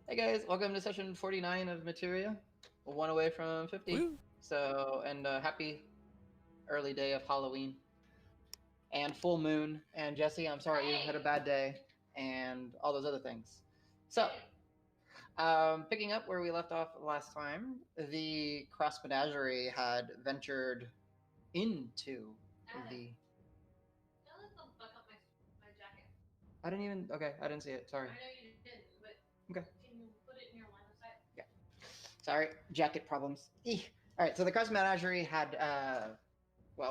Hey guys, welcome to session 49 of Materia. One away from 50. Woo. So, and happy early day of Halloween and full moon. And Jesse, I'm sorry you had a bad day and all those other things. So, picking up where we left off last time, the Crass Menagerie had ventured into the. I didn't even. Okay, I didn't see it. Sorry. I know you didn't, but Okay. can you put it in your line of sight? Yeah. Sorry, jacket problems. All right, so the Crass Menagerie had,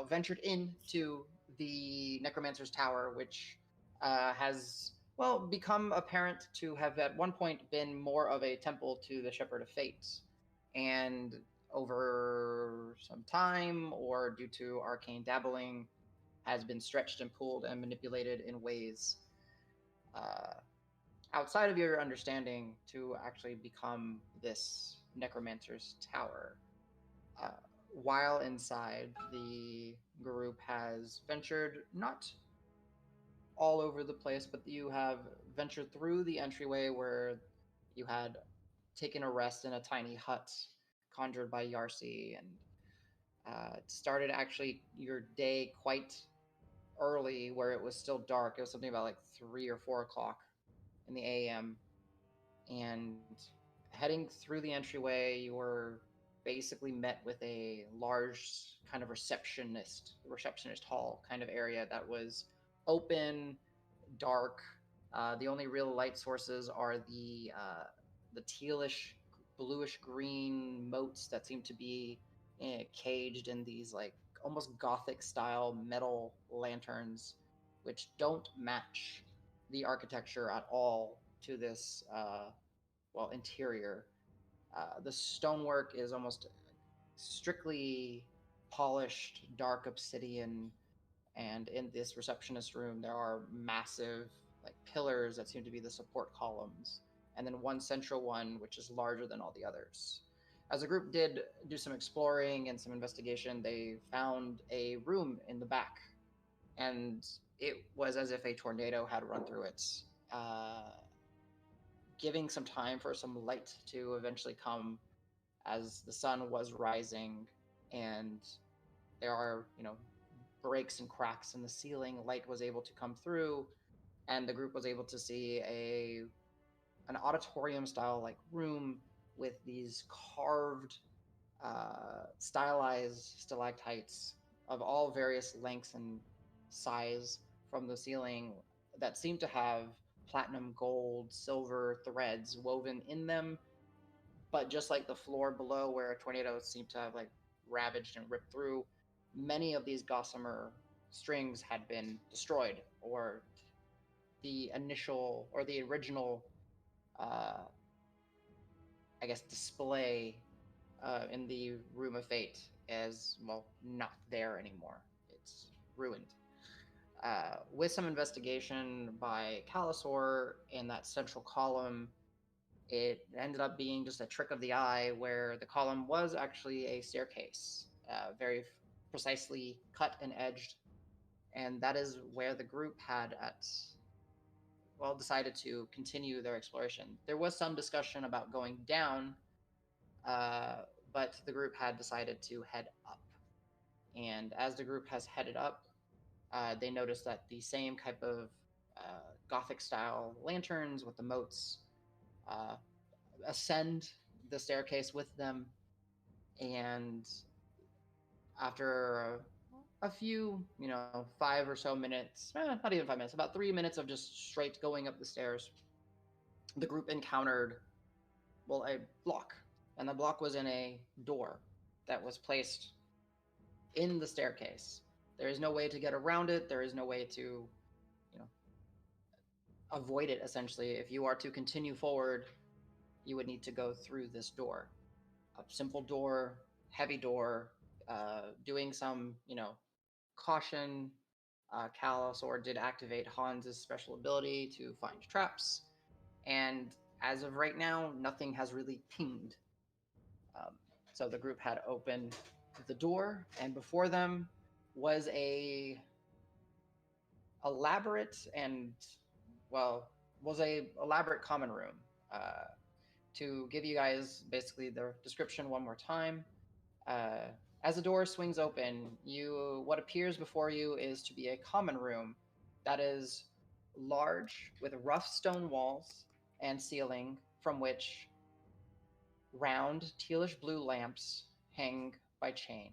ventured into the Necromancer's Tower, which has, become apparent to have at one point been more of a temple to the Shepherd of Fate. And over some time, or due to arcane dabbling, has been stretched and pulled and manipulated in ways uh, outside of your understanding to actually become this Necromancer's Tower. Uh, while inside, the group has ventured not all over the place, but you have ventured through the entryway where you had taken a rest in a tiny hut conjured by Yarsi, and started actually your day quite early where it was still dark. It was something about like 3 or 4 o'clock in the AM. And heading through the entryway, you were basically met with a large kind of receptionist hall kind of area that was open, dark. The only real light sources are the tealish, bluish green moats that seem to be caged in these like almost gothic style metal lanterns, which don't match the architecture at all to this interior. The stonework is almost strictly polished dark obsidian, and in this receptionist room there are massive like pillars that seem to be the support columns, and then one central one which is larger than all the others. As the group did do some exploring and some investigation, they found a room in the back, and it was as if a tornado had run through it, uh, giving some time for some light to eventually come as the sun was rising, and there are, breaks and cracks in the ceiling. Light was able to come through, and the group was able to see an auditorium style like room with these carved, stylized stalactites of all various lengths and size from the ceiling that seem to have platinum, gold, silver threads woven in them. But just like the floor below, where a tornado seemed to have like ravaged and ripped through, many of these gossamer strings had been destroyed, or the initial or the original, uh, I guess, display in the Room of Fate is, well, not there anymore. It's ruined. With some investigation by Calusor in that central column, it ended up being just a trick of the eye where the column was actually a staircase, very precisely cut and edged. And that is where the group had decided to continue their exploration. There was some discussion about going down, uh, but the group had decided to head up. And as the group has headed up, they noticed that the same type of Gothic style lanterns with the moats uh, ascend the staircase with them. And after a few, 5 or so minutes, not even 5 minutes, about 3 minutes of just straight going up the stairs, the group encountered, a block. And the block was in a door that was placed in the staircase. There is no way to get around it. There is no way to, avoid it, essentially. If you are to continue forward, you would need to go through this door. A simple door, heavy door, doing some, caution. Calusor did activate Hans's special ability to find traps, and as of right now, nothing has really pinged. Um, so the group had opened the door, and before them was a elaborate and, was a elaborate common room. to give you guys basically the description one more time. Uh, as the door swings open, what appears before you is to be a common room that is large with rough stone walls and ceiling from which round tealish blue lamps hang by chain.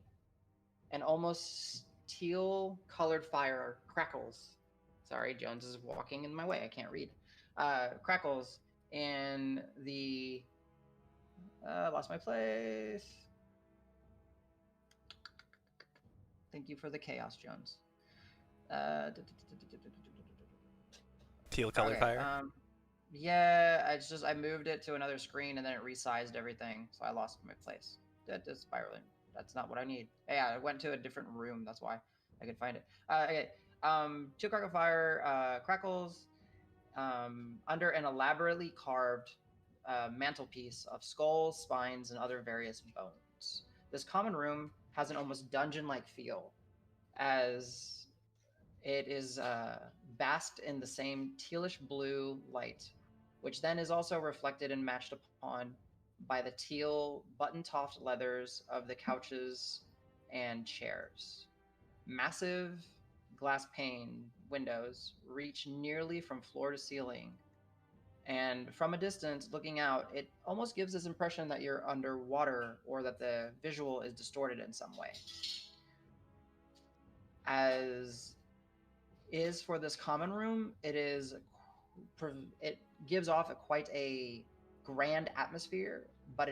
An almost teal colored fire crackles. Sorry, Jones is walking in my way. I can't read. Crackles in the. Lost my place. Thank you for the chaos, Jones. Teal color Okay, fire. yeah, I moved it to another screen and then it resized everything, so I lost my place. That is spiraling. That's not what I need. Yeah, I went to a different room. That's why I could find it. Okay. Two crackle fire crackles under an elaborately carved mantelpiece of skulls, spines, and other various bones. This common room has an almost dungeon-like feel, as it is basked in the same tealish blue light, which then is also reflected and matched upon by the teal button-topped leathers of the couches and chairs. Massive glass pane windows reach nearly from floor to ceiling, and from a distance, looking out, it almost gives this impression that you're underwater or that the visual is distorted in some way. As is for this common room, it gives off quite a grand atmosphere, but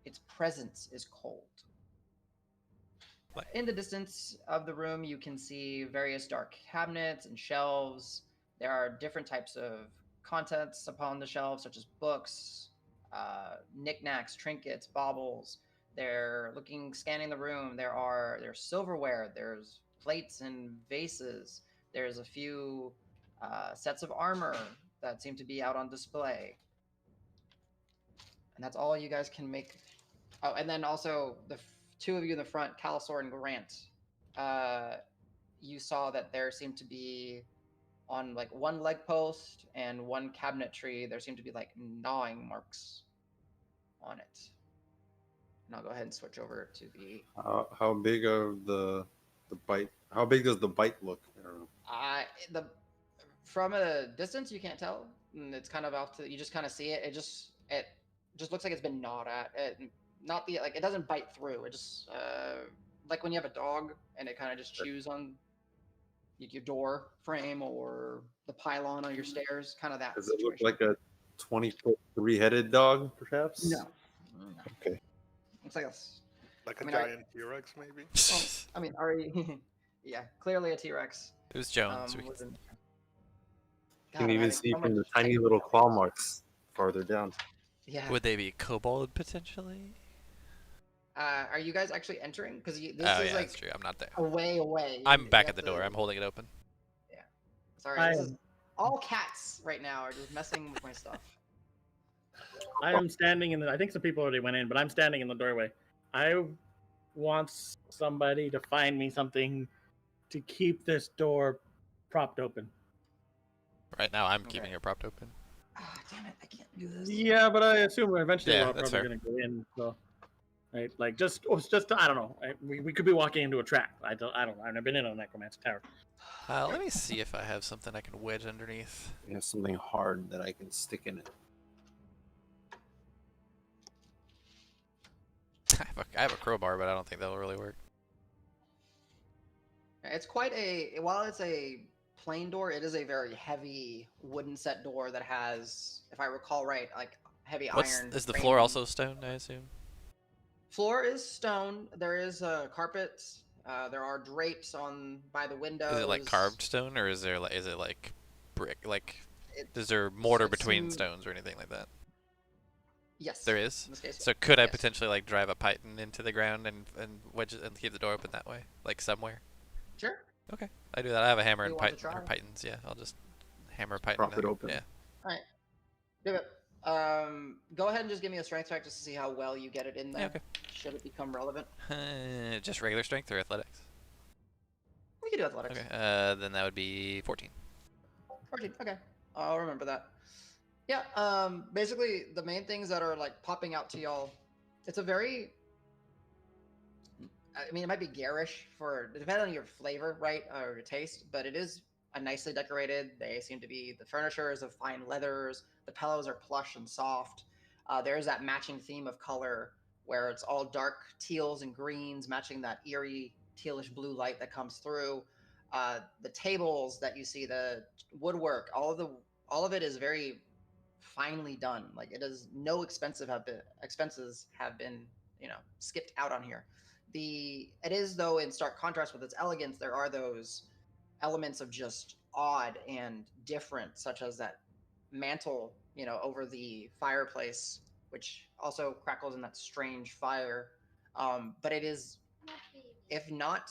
its presence is cold. What? In the distance of the room, you can see various dark cabinets and shelves. There are different types of contents upon the shelves, such as books, knickknacks, trinkets, baubles. Scanning the room. There's silverware, there's plates and vases. There's a few sets of armor that seem to be out on display. And that's all you guys can make. Oh, and then also two of you in the front, Calisor and Grant. You saw that there seemed to be on like one leg post and one cabinetry. There seemed to be like gnawing marks on it. And I'll go ahead and switch over to the. How big of the bite? How big does the bite look? The from a distance you can't tell. And it's kind of off to you just kind of see it. It just looks like it's been gnawed at. Not the like it doesn't bite through. It just like when you have a dog and it kind of just chews on your door frame or the pylon on your stairs. Kind of that. Does situation. it look like a 20-foot three-headed dog, perhaps? No. Okay. Looks like a giant T-Rex, maybe. Well, I mean, already, yeah, clearly a T-Rex. It was Jones. You can even see from the tiny little claw marks farther down. Yeah. Would they be kobold potentially? Are you guys actually entering? Because this is like that's true. I'm not there. Away. I'm back at the door. I'm holding it open. Yeah. Sorry. This is all cats right now are just messing with my stuff. I am standing in the. I think some people already went in, but I'm standing in the doorway. I want somebody to find me something to keep this door propped open. Right now, I'm keeping it propped open. Ah, damn it! I can't do this. Yeah, but I assume eventually we're that's probably going to go in. So, right, like just I don't know. We could be walking into a trap. I don't know. I've never been in a necromancer tower. Let me see if I have something I can wedge underneath. You have something hard that I can stick in it. I have a crowbar, but I don't think that'll really work. It's while it's a plain door, it is a very heavy wooden set door that has, if I recall right, like heavy iron. Is the floor also stone, I assume? Floor is stone. There is carpets. There are drapes by the windows. Is it like carved stone, or is it like brick? Is there mortar between stones or anything like that? Yes. There is? In this case, So could I potentially like drive a python into the ground and wedge it and keep the door open that way? Like somewhere? Sure. Okay. I do that. I have a hammer You and want to try? pythons, yeah. I'll just hammer a python. Prop it open. Yeah. Alright. Do it. Go ahead and just give me a strength check just to see how well you get it in there. Yeah, okay. Should it become relevant? Just regular strength or athletics? We can do athletics. Okay. Then that would be 14. 14. Okay. I'll remember that. Yeah. Basically, the main things that are like popping out to y'all, it's a very. I mean, it might be garish for depending on your flavor, right, or your taste, but it is a nicely decorated. They seem to be the furniture is of fine leathers. The pillows are plush and soft. There's that matching theme of color where it's all dark teals and greens, matching that eerie tealish blue light that comes through. The tables that you see, the woodwork, all of it is very finely done. Like it is no expenses have been skipped out on here. It is though in stark contrast with its elegance. There are those elements of just odd and different, such as that mantle over the fireplace, which also crackles in that strange fire. But it is, if not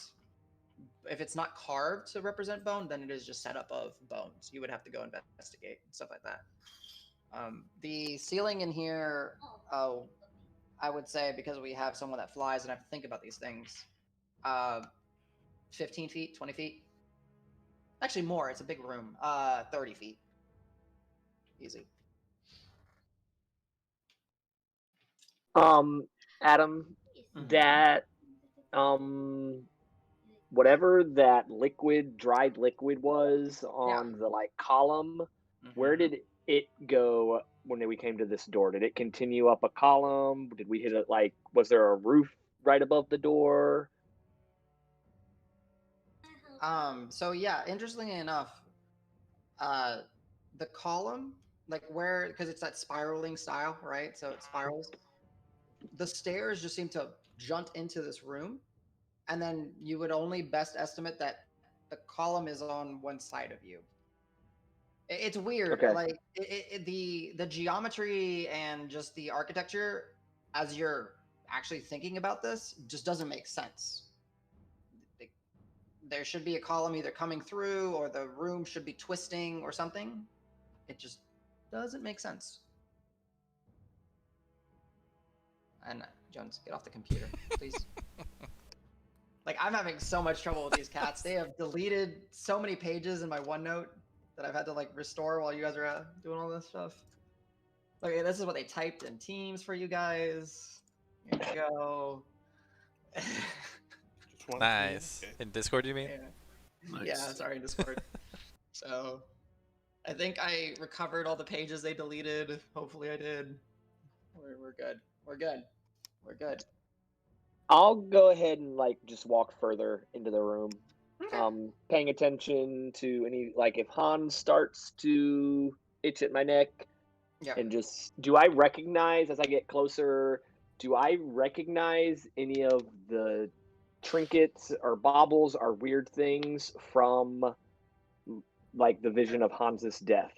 if it's not carved to represent bone, then it is just set up of bones. You would have to go investigate and stuff like that. The ceiling in here, oh, I would say, because we have someone that flies and I have to think about these things, 15 feet, 20 feet. Actually, more. It's a big room. 30 feet. Easy. Adam, that whatever that dried liquid was on the like column, where did it go when we came to this door? Did it continue up a column? Did we hit it like, was there a roof right above the door? So yeah, interestingly enough, the column, like where, because it's that spiraling style, right? So it spirals. The stairs just seem to jut into this room, and then you would only best estimate that the column is on one side of you. It's weird. Okay. Like the geometry and just the architecture, as you're actually thinking about this, just doesn't make sense. There should be a column either coming through, or the room should be twisting or something. It just doesn't make sense. And Jones, get off the computer, please. Like, I'm having so much trouble with these cats. They have deleted so many pages in my OneNote that I've had to like restore while you guys are doing all this stuff. Okay, this is what they typed in Teams for you guys. Here you go. Nice. In Discord, you mean? Yeah. Nice. Yeah, sorry, in Discord. So, I think I recovered all the pages they deleted. Hopefully, I did. We're good. We're good. We're good. I'll go ahead and like just walk further into the room. Okay. Paying attention to any, like, if Hans starts to itch at my neck, Yeah. and just, do I recognize as I get closer, do I recognize any of the trinkets or baubles or weird things from like the vision of Hans's death?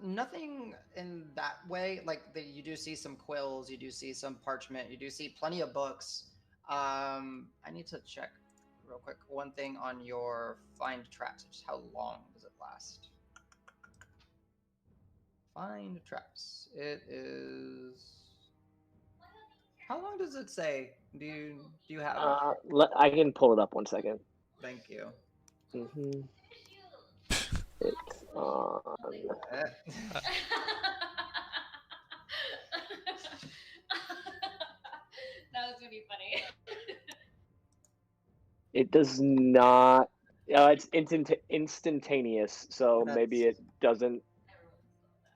Nothing in that way. Like you do see some quills, you do see some parchment, you do see plenty of books. I need to check real quick one thing on your find traps. Just how long does it last? Find traps. It is. How long does it say? Do you have it? I can pull it up 1 second. Thank you. It's on. That was really funny. It does not. It's instantaneous, so maybe it doesn't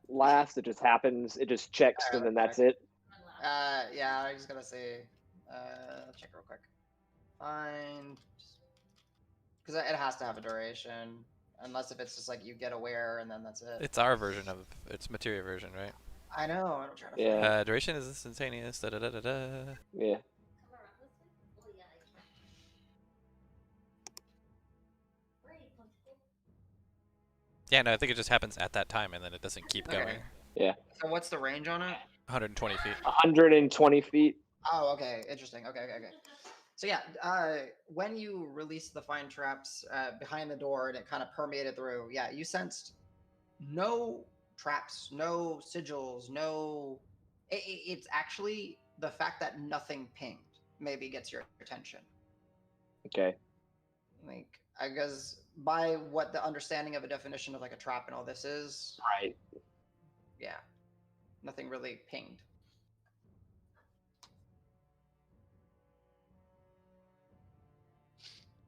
last. It just happens. It just checks, and then that's it. Yeah, I was gonna say. Check real quick. Find. Because it has to have a duration, unless if it's just like you get aware and then that's it. It's our version of it's materia version, right? I know. I'm trying to. Yeah. Duration is instantaneous. Da da da da da. Yeah. Yeah, no, I think it just happens at that time, and then it doesn't keep going. Yeah. So what's the range on it? 120 feet. 120 feet. Oh, okay. Interesting. Okay. So yeah, when you release the find traps behind the door and it kind of permeated through, yeah, you sensed no traps, no sigils, no. It's actually the fact that nothing pinged maybe gets your attention. Okay. Like, I guess by what the understanding of a definition of like a trap and all this is, Right. yeah, nothing really pinged.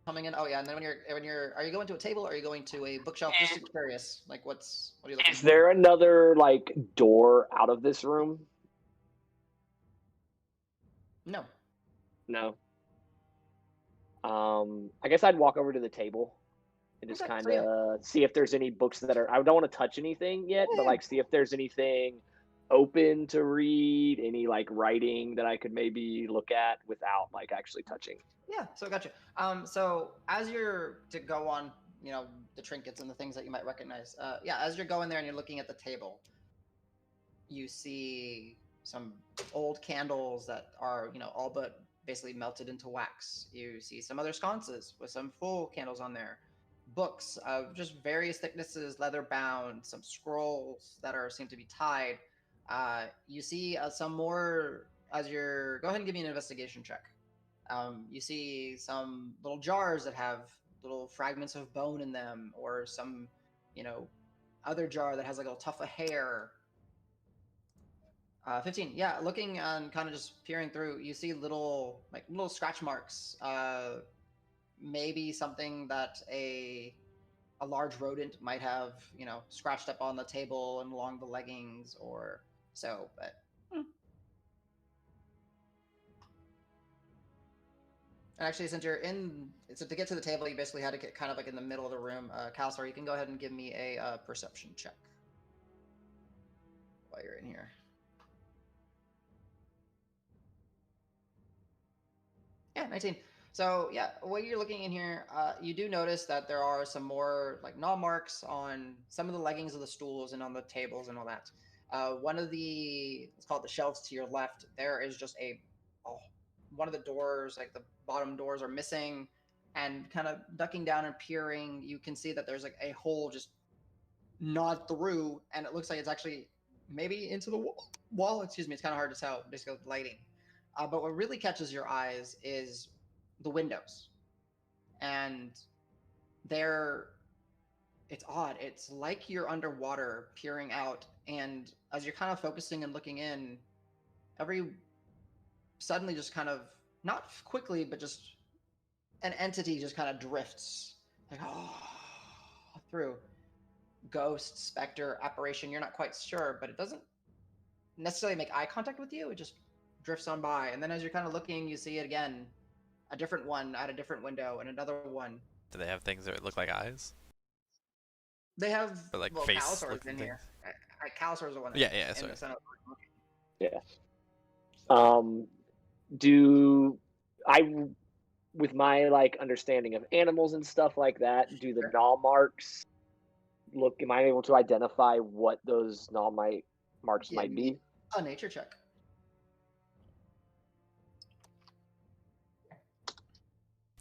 Coming in. Oh yeah, and then are you going to a table or are you going to a bookshelf? Just curious. Like what are you looking Is for? there another like door out of this room? No. No. I guess I'd walk over to the table and just Okay, kind so yeah. of see if there's any books that are. I don't want to touch anything yet, but Yeah. like see if there's anything open to read, any like writing that I could maybe look at without like actually touching. Yeah, so I got you. So as you're to go on, the trinkets and the things that you might recognize. Yeah, as you're going there and you're looking at the table, you see some old candles that are, all but basically melted into wax. You see some other sconces with some full candles on there. Books of just various thicknesses, leather bound, some scrolls that seem to be tied. You see some more as you're. Go ahead and give me an investigation check. You see some little jars that have little fragments of bone in them, or some, other jar that has like a tuft of hair. 15. Yeah, looking and kind of just peering through, you see little scratch marks. Maybe something that a large rodent might have, scratched up on the table and along the leggings or so. But and actually, since you're so to get to the table, you basically had to get kind of like in the middle of the room. Calsar, you can go ahead and give me a perception check while you're in here. Yeah, 19. So yeah, while you're looking in here, you do notice that there are some more like gnaw marks on some of the leggings of the stools and on the tables and all that. One of let's call it the shelves to your left, there is just one of the doors, like the bottom doors are missing, and kind of ducking down and peering, you can see that there's like a hole just gnawed through, and it looks like it's actually maybe into the wall. Excuse me, it's kind of hard to tell just with lighting. But what really catches your eyes is the windows, and it's odd. It's like you're underwater peering out, and as you're kind of focusing and looking in, suddenly just kind of not quickly, but just an entity just kind of drifts like through. Ghost, specter, apparition, you're not quite sure, but it doesn't necessarily make eye contact with you. It just drifts on by, and then as you're kind of looking, you see it again, a different one at a different window, and another one. Do they have things that look like eyes? They have Or like face face Calisaur's looking in things? here. Calisaur's the one. Yeah, sorry. Yeah. Do I, with my like understanding of animals and stuff like that, do the gnaw marks look? Am I able to identify what those gnaw marks might be? A nature check.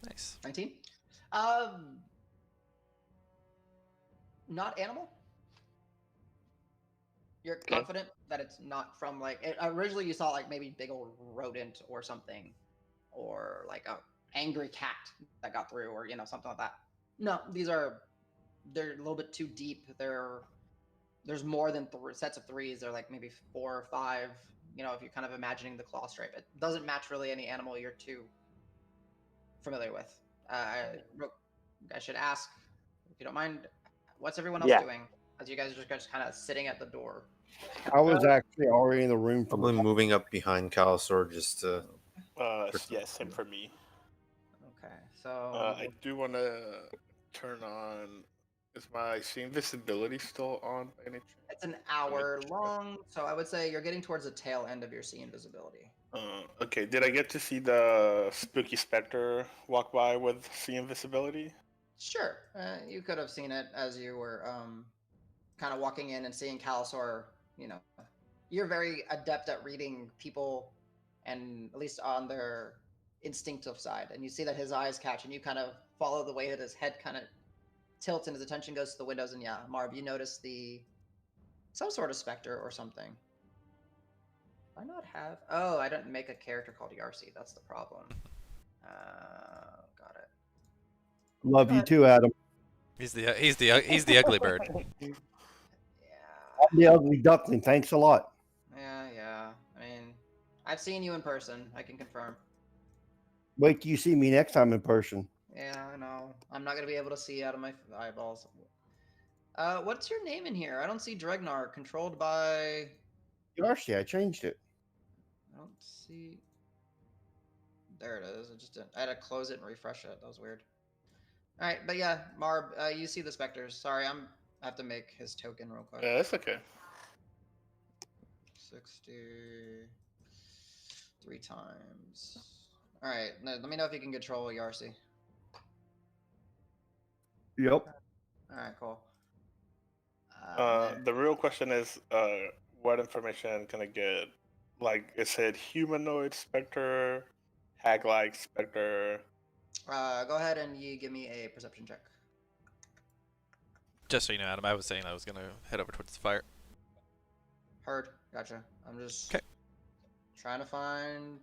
Nice. 19. Not animal. You're confident that it's not from originally you saw like maybe big old rodent or something, or like a angry cat that got through, or something like that. No, they're a little bit too deep. There's more than sets of threes. They're like maybe 4 or 5. If you're kind of imagining the claw stripe, it doesn't match really any animal you're too familiar with. I should ask, if you don't mind, what's everyone else doing as you guys are just kind of sitting at the door? I was actually already in the room. Probably moving up behind Calisaur just to. Yeah, same for me. Okay, so I do want to turn on. Is my invisibility still on by any chance? It's an hour long, so I would say you're getting towards the tail end of your see invisibility. Okay, did I get to see the spooky specter walk by with see invisibility? Sure, you could have seen it as you were kind of walking in and seeing Calisaur. You're very adept at reading people, and at least on their instinctive side, and you see that his eyes catch, and you kind of follow the way that his head kind of tilts and his attention goes to the windows, and yeah, Marv, you notice some sort of specter or something. Why not have? Oh, I didn't make a character called Yarsi. That's the problem. Got it. Love you too, Adam. He's the ugly bird. Yeah. I'm the ugly duckling. Thanks a lot. Yeah. I mean, I've seen you in person. I can confirm. Wait till you see me next time in person. Yeah, I know. I'm not gonna be able to see out of my eyeballs. What's your name in here? I don't see Dregnar. Controlled by. Actually, I changed it. I don't see. There it is. I had to close it and refresh it. That was weird. All right, but yeah, Marb, you see the specters. Sorry, I have to make his token real quick. Yeah, that's okay. 63 times. All right, let me know if you can control Yarsi. Yep. All right, cool. The real question is, what information can I get? Like, it said humanoid specter, hag-like specter. Go ahead and you give me a perception check. Just so you know, Adam, I was saying I was gonna head over towards the fire. Heard. Gotcha. I'm just 'Kay. trying to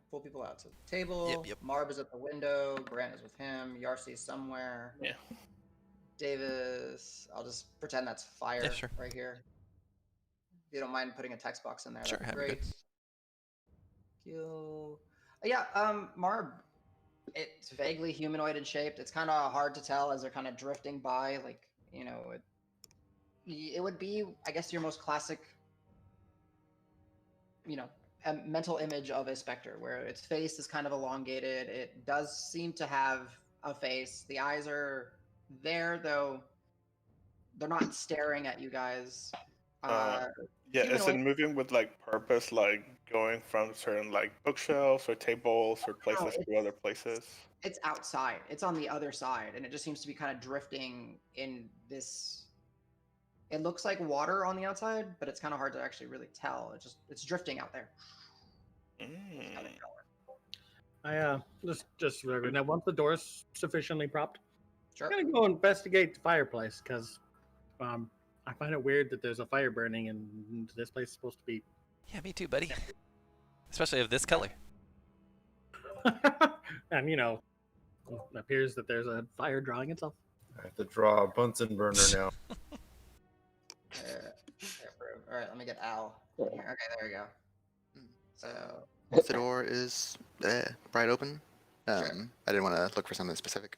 pull people out to the table. Yep. Marb is at the window. Grant is with him. Yarsi is somewhere. Yeah. Davis. I'll just pretend that's fire Yeah, sure. right here. If you don't mind putting a text box in there, Sure, that'd be that'd be great. Kill. Yeah, Marb. It's vaguely humanoid in shape. It's kind of hard to tell as they're kind of drifting by. Like, you know, it would be, I guess, your most classic, you know, a mental image of a specter, where its face is kind of elongated. It does seem to have a face. The eyes are there, though they're not staring at you guys. Yeah, is it Humanoid. moving with like purpose, like going from certain like bookshelves or tables or places to other places? It's outside. It's on the other side, and it just seems to be kind of drifting in this. It looks like water on the outside, but it's kind of hard to actually really tell. It's drifting out there. Mm. Just now. Once the door's sufficiently propped, Sure. I'm gonna go investigate the fireplace because I find it weird that there's a fire burning and this place is supposed to be. Yeah, me too, buddy. Especially of this color. And you know, it appears that there's a fire drawing itself. I have to draw a Bunsen burner now. All right, let me get Al in here. Okay, there we go. So Once the door is bright open, Sure. I didn't want to look for something specific.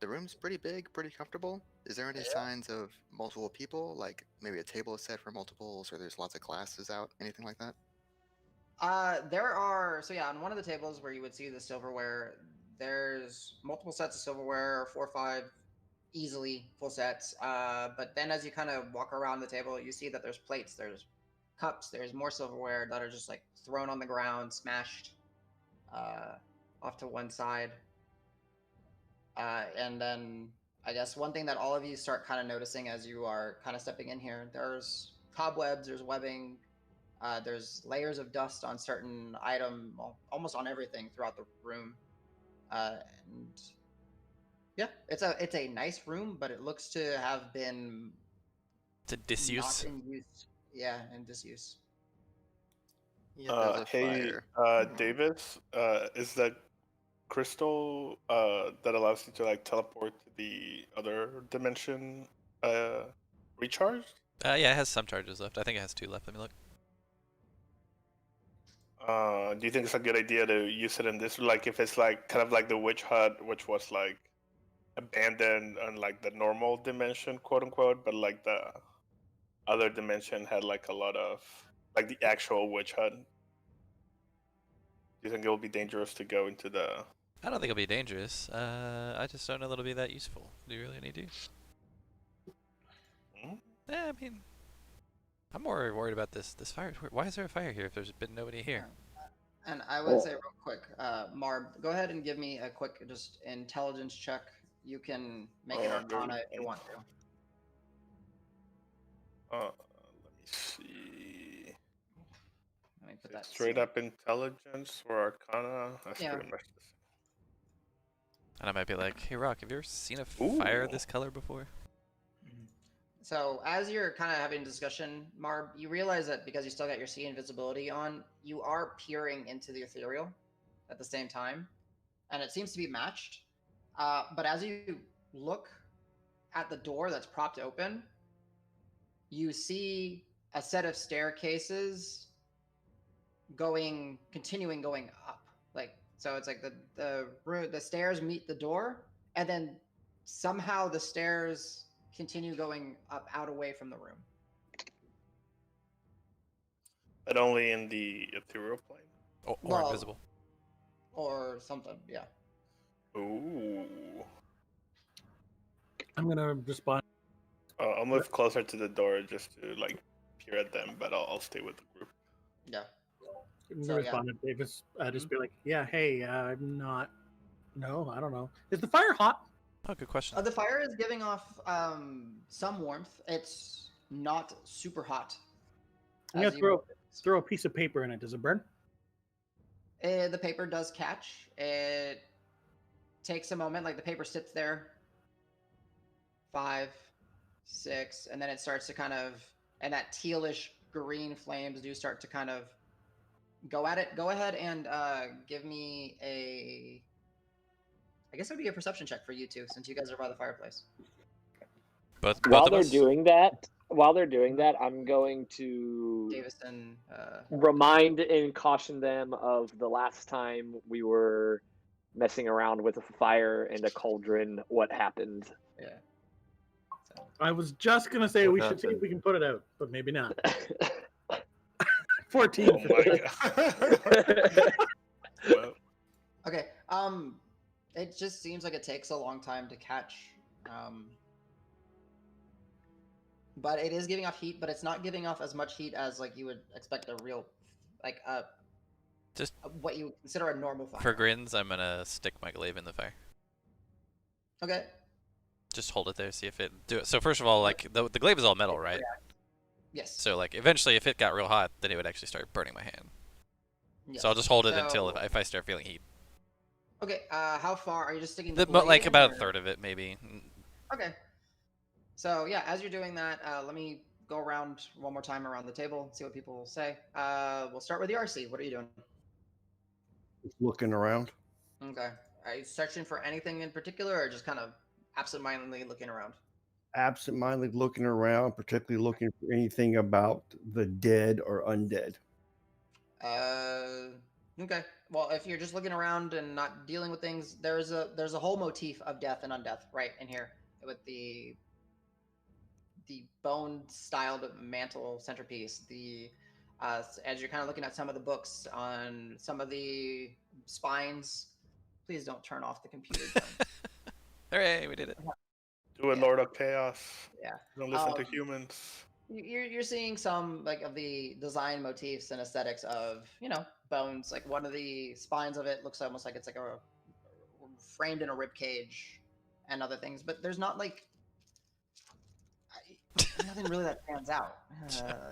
The room's pretty big, pretty comfortable. Is there any signs of multiple people? Like maybe a table is set for multiples, or there's lots of glasses out, anything like that? there are, so yeah, on one of the tables where you would see the silverware, there's multiple sets of silverware, 4 or 5 easily full sets. But then as you kind of walk around the table, you see that there's plates, there's cups, there's more silverware that are just like thrown on the ground, smashed off to one side. And then I guess one thing that all of you start kind of noticing as you are kind of stepping in here, there's cobwebs, there's webbing, there's layers of dust on certain item, almost on everything throughout the room. And yeah, it's a nice room, but it looks to have been To disuse. not in use. Yeah, in disuse. Yeah, there's a Hey, fire. Davis, is that crystal that allows you to like teleport to the other dimension recharged? Yeah, it has some charges left. I think it has 2 left. Let me look. Do you think it's a good idea to use it in this? Like, if it's like kind of like the witch hut, which was like abandoned on like the normal dimension, quote unquote, but like the other dimension had like a lot of like the actual witch hut. Do you think it will be dangerous to go into the? I don't think it'll be dangerous. I just don't know that it'll be that useful. Do you really need to? I mean, I'm more worried about this fire. Why is there a fire here if there's been nobody here? And I would say real quick, Marb, go ahead and give me a quick just intelligence check. You can make an Arcana if you want to. Let me see. Let me put that Straight up intelligence or Arcana. That's Yeah. pretty much the same. And I might be like, hey, Rock, have you ever seen a fire Ooh. this color before? So as you're kind of having a discussion, Marb, you realize that because you still got your see invisibility on, you are peering into the ethereal at the same time, and it seems to be matched. But as you look at the door that's propped open, you see a set of staircases continuing going up. Like, so it's like the stairs meet the door, and then somehow the stairs continue going up out away from the room. But only in the ethereal plane. Or Well, invisible. Or something, yeah. Ooh. I'm gonna respond. I'll move closer to the door just to like peer at them, but I'll stay with the group. Yeah. I'm So, gonna yeah. respond to Davis. Just be like, yeah, hey, I'm not. No, I don't know. Is the fire hot? Oh, good question. The fire is giving off some warmth. It's not super hot. I'm gonna throw a piece of paper in it. Does it burn? The paper does catch. It takes a moment. Like the paper sits there. 5, 6, and then it starts to kind of, and that tealish green flames do start to kind of go at it. Go ahead and give me I guess it would be a perception check for you two, since you guys are by the fireplace. Both While of they're us? doing that, I'm going to Davison, remind and caution them of the last time we were messing around with a fire and a cauldron. What happened? yeah. So, I was just gonna say What we should see if happened? we can put it out, but maybe not. 14. Oh my god. Well, okay. It just seems like it takes a long time to catch. But it is giving off heat, but it's not giving off as much heat as like you would expect a real, like Just what you consider a normal fire. for grins, I'm gonna stick my glaive in the fire. Okay. Just hold it there, see if it do it. So first of all, like the glaive is all metal, right? Yes. So like eventually, if it got real hot, then it would actually start burning my hand. Yes. So I'll just hold it until So- if I start feeling heat. Okay. How far are you just sticking? But blade like in, about or- a third of it, maybe. Okay. So yeah, as you're doing that, let me go around one more time around the table, see what people say. We'll start with the RC. What are you doing? Just looking around. Okay. Are you searching for anything in particular, or just kind of absentmindedly looking around? Absent-mindedly looking around, particularly looking for anything about the dead or undead. Okay. Well, if you're just looking around and not dealing with things, there's a whole motif of death and undeath right in here with the bone-styled mantle centerpiece. As you're kind of looking at some of the books on some of the spines. Please don't turn off the computer. Hooray, we did it. do it, Lord of Chaos. Yeah. Don't listen to humans. You're seeing some like of the design motifs and aesthetics of bones. Like one of the spines of it looks almost like it's like a framed in a rib cage and other things, but there's not like nothing really that stands out.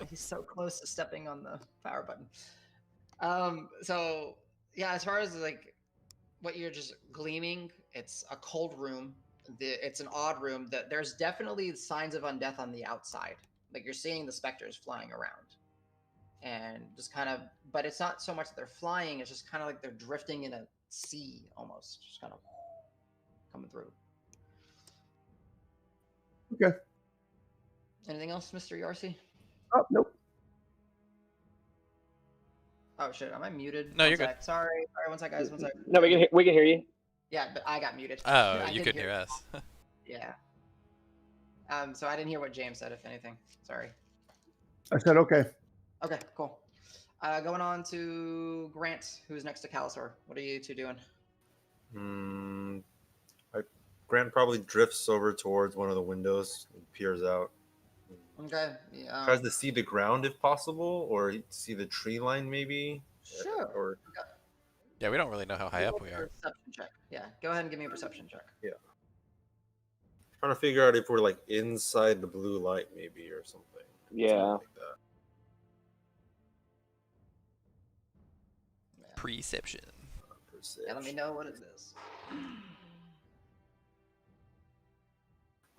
He's so close to stepping on the power button. So yeah, as far as like what you're just gleaming, it's a cold room. It's an odd room. That there's definitely signs of undeath on the outside. Like you're seeing the specters flying around, and just kind of. But it's not so much that they're flying. It's just kind of like they're drifting in a sea, almost, just kind of coming through. Okay. Anything else, Mr. Yarcy? Oh, nope. Oh shit, am I muted? No, One you're good. sec. Sorry, one sec, guys. One sec. No, we can hear you. Yeah, but I got muted. Oh, I you couldn't hear us. Yeah. So I didn't hear what James said, if anything. Sorry. I said okay. Okay, cool. Going on to Grant, who's next to Calusor. What are you two doing? Grant probably drifts over towards one of the windows and peers out. Okay. Tries to see the ground if possible, or see the tree line maybe. Sure. Or Yeah, we don't really know how high up we are. Perception check. Yeah, go ahead and give me a perception check. trying to figure out if we're like inside the blue light maybe or something. Yeah. Something like that. Perception. Yeah, let me know what it is.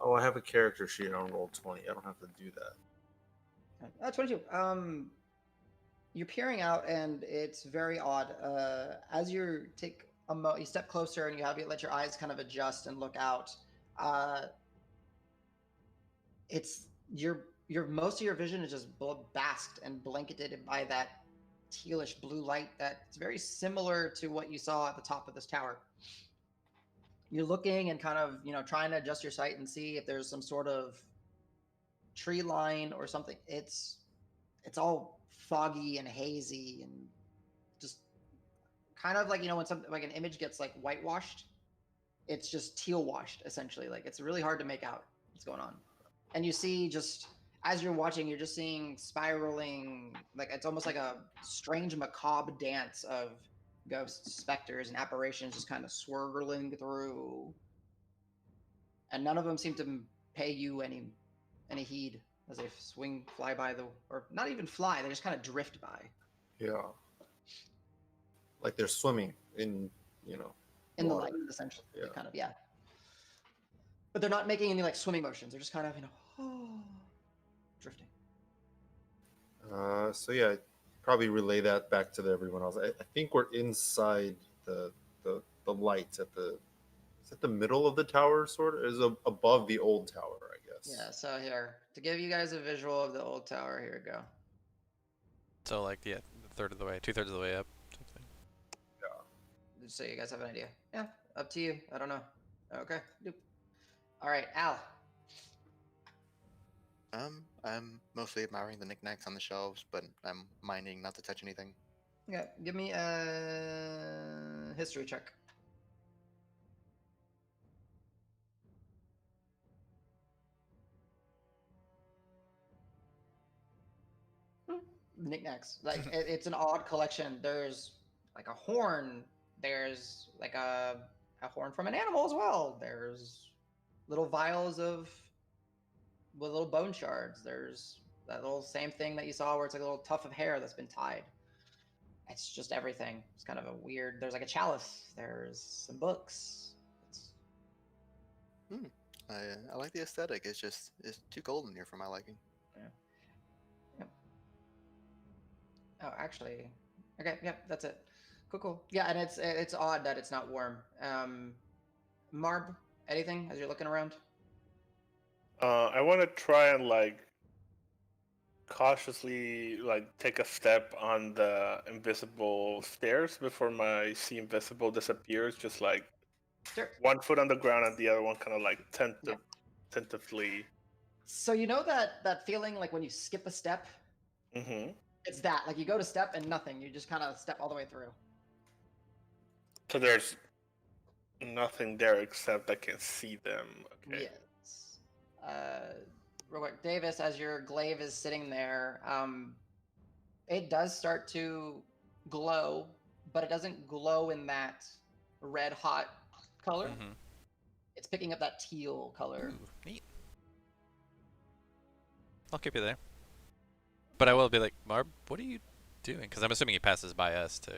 Oh, I have a character sheet on Roll20. I don't have to do that. 22. You're peering out, and it's very odd. As you take you step closer, and you let your eyes kind of adjust and look out. You're most of your vision is just basked and blanketed by that tealish blue light that's very similar to what you saw at the top of this tower. You're looking and kind of, trying to adjust your sight and see if there's some sort of tree line or something. It's all foggy and hazy and just kind of like, when something like an image gets like whitewashed, it's just teal washed essentially. Like it's really hard to make out what's going on. And you see, just as you're watching, you're just seeing spiraling, like it's almost like a strange macabre dance of ghosts, specters, and apparitions just kind of swirling through. And none of them seem to pay you any heed as they fly by or not even fly, they just kind of drift by. Yeah. Like they're swimming in in the water. light, essentially. Yeah. Kind of, yeah. But they're not making any like swimming motions. They're just kind of, drifting. So yeah, probably relay that back to everyone else. I think we're inside the lights at the middle of the tower, sort of, is above the old tower, I guess. Yeah. So here, to give you guys a visual of the old tower, here we go. So like, yeah, third of the way, 2/3 of the way up. Just so you guys have an idea. Yeah, up to you. I don't know. Okay. All right, Al. I'm mostly admiring the knickknacks on the shelves, but I'm minding not to touch anything. Yeah, give me a history check. Knickknacks. Like it's an odd collection. There's like a horn. There's like a horn from an animal as well. There's little vials with little bone shards. There's that little same thing that you saw where it's like a little tuft of hair that's been tied. It's just everything. It's kind of a weird. There's like a chalice. There's some books. I like the aesthetic. It's too golden here for my liking. Yeah. Oh, actually, okay. Yep, that's it. Cool. Yeah, and it's odd that it's not warm. Marb, anything as you're looking around? I want to try and like cautiously like take a step on the invisible stairs before my see invisible disappears. Just like Sure. one foot on the ground and the other one kind of like tentatively. So you know that feeling like when you skip a step? Mm-hmm. It's that. Like you go to step and nothing. You just kind of step all the way through. So there's nothing there except I can see them. Okay. Yes. Real quick, Davis, as your glaive is sitting there, it does start to glow, but it doesn't glow in that red hot color. Mm-hmm. It's picking up that teal color. Ooh, neat. I'll keep you there. But I will be like, Marb, what are you doing? Because I'm assuming he passes by us to.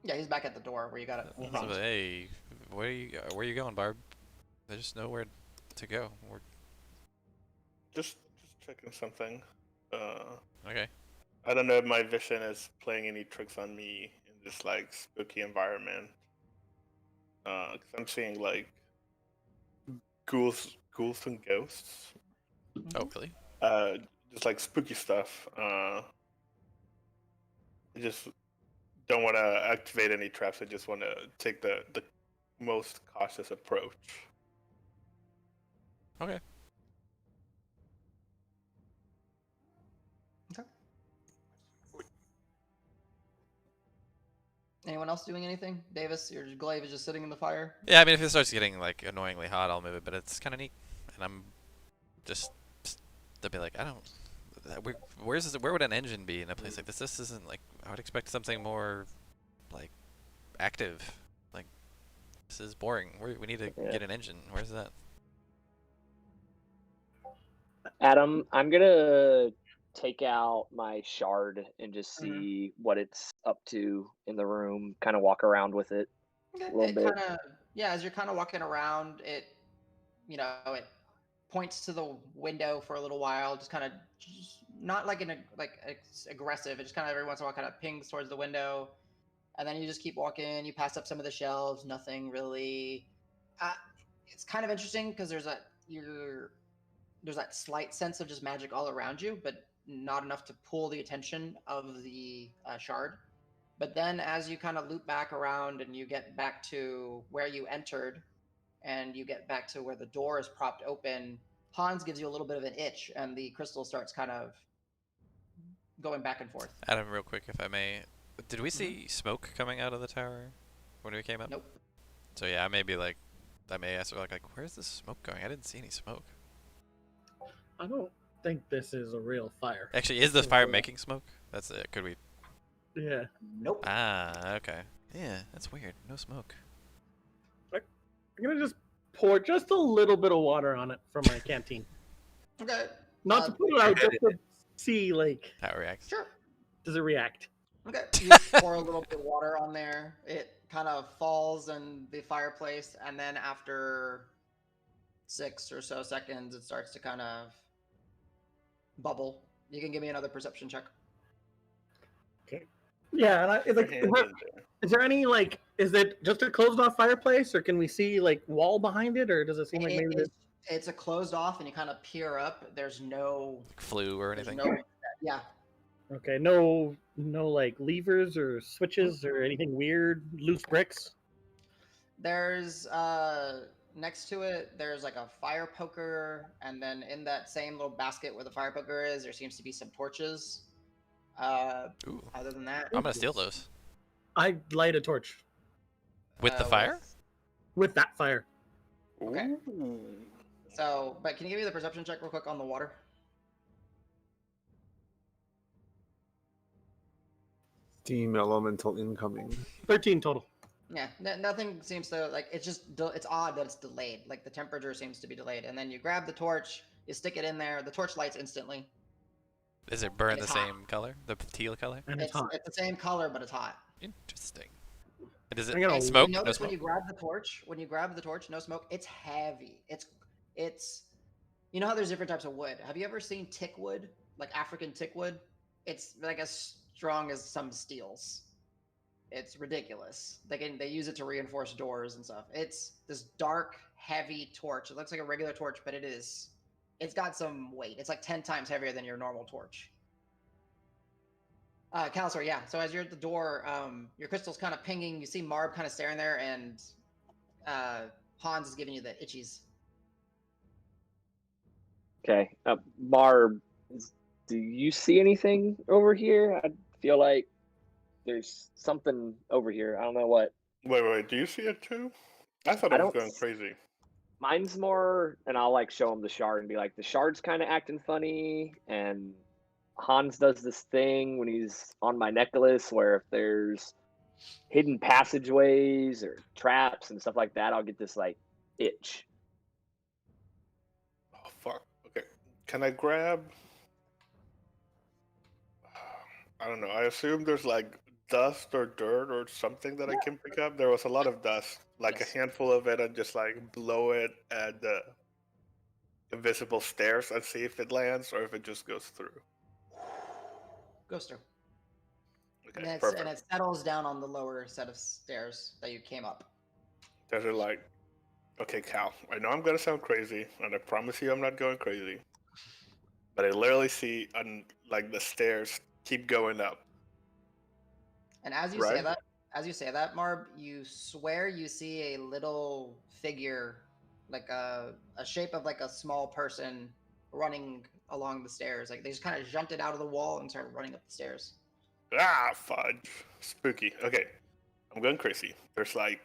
Yeah, he's back at the door where you got it. So, hey, where are you going, Barb? There's nowhere to go. We're Just checking something. okay. I don't know if my vision is playing any tricks on me in this like spooky environment. 'Cause I'm seeing like ghouls and ghosts. Oh, really? Just like spooky stuff. I just don't want to activate any traps. I just want to take the most cautious approach. Okay. Okay. Anyone else doing anything? Davis, your glaive is just sitting in the fire. Yeah, I mean, if it starts getting like annoyingly hot, I'll move it. But it's kind of neat, and I'm just they'll be like, I don't. Where would an engine be in a place like this? This isn't like I would expect something more like active. Like this is boring. We need to get an engine. Where's that? Adam, I'm gonna take out my shard and just see what it's up to in the room. Kind of walk around with it a little bit. As you're kind of walking around, it points to the window for a little while, just kind of not like it's aggressive. It just kind of every once in a while kind of pings towards the window, and then you just keep walking. You pass up some of the shelves, nothing really. It's kind of interesting because there's that slight sense of just magic all around you, but not enough to pull the attention of the shard. But then as you kind of loop back around and you get back to where you entered and you get back to where the door is propped open, Hans gives you a little bit of an itch and the crystal starts kind of going back and forth. Adam, real quick, if I may, did we see smoke coming out of the tower when we came up? Nope. So yeah, I may ask her like, where's the smoke going? I didn't see any smoke. I don't think this is a real fire. Actually, is the fire making smoke? That's it. Could we? Yeah. Nope. Ah, okay. Yeah, that's weird. No smoke. I'm gonna just pour just a little bit of water on it from my canteen. Okay. Not to put it out, just to see, like, How it reacts. Sure. does it react? Okay. You pour a little bit of water on there. It kind of falls in the fireplace, and then after 6 or so seconds, it starts to kind of bubble. You can give me another perception check. Yeah, and it's like, is there any, like, is it just a closed off fireplace, or can we see, like, wall behind it, or does it seem like maybe It's a closed off, and you kind of peer up. There's no Like flu or anything? yeah. Okay, no, like levers or switches or anything weird, loose bricks. There's next to it, there's like a fire poker, and then in that same little basket where the fire poker is, there seems to be some torches. Ooh. Other than that, I'm gonna steal those. I light a torch With the fire? with that fire. Okay. So, but can you give me the perception check real quick on the water? Steam elemental incoming. 13 total. Yeah, nothing seems to like. It's just it's odd that it's delayed. Like the temperature seems to be delayed, and then you grab the torch, you stick it in there. The torch lights instantly. Is it burn the It's hot. same color? The teal color? And it's hot. It's the same color, but it's hot. Interesting. Does I'm gonna- it And smoke? You No notice when smoke. you grab the torch, no smoke. It's heavy. It's. You know how there's different types of wood. Have you ever seen tick wood, like African tick wood? It's like as strong as some steels. It's ridiculous. They use it to reinforce doors and stuff. It's this dark, heavy torch. It looks like a regular torch, but it's got some weight. It's like 10 times heavier than your normal torch. Calisor, yeah. So as you're at the door, your crystal's kind of pinging. You see Marb kind of staring there, and Hans is giving you the itchies. Okay, Barb, do you see anything over here? I feel like there's something over here. I don't know what. Wait, do you see it too? I thought I I was don't going crazy. Mine's more, and I'll like show him the shard and be like, the shard's kind of acting funny, and Hans does this thing when he's on my necklace where if there's hidden passageways or traps and stuff like that, I'll get this like itch. Oh fuck. Okay, can I grab? I don't know. I assume there's like dust or dirt or something that I can pick up. There was a lot of dust, like Yes. a handful of it, and just like blow it at the invisible stairs and see if it lands or if it just goes through. Goes through. Okay, And, perfect. and it settles down on the lower set of stairs that you came up. There's a like, okay, Cal, I know I'm gonna sound crazy, and I promise you I'm not going crazy, but I literally see like the stairs keep going up. And as you Right. say that, Marb, you swear you see a little figure, like a shape of like a small person running along the stairs. Like they just kind of jumped it out of the wall and started running up the stairs. Ah, fudge, spooky. Okay, I'm going crazy. There's like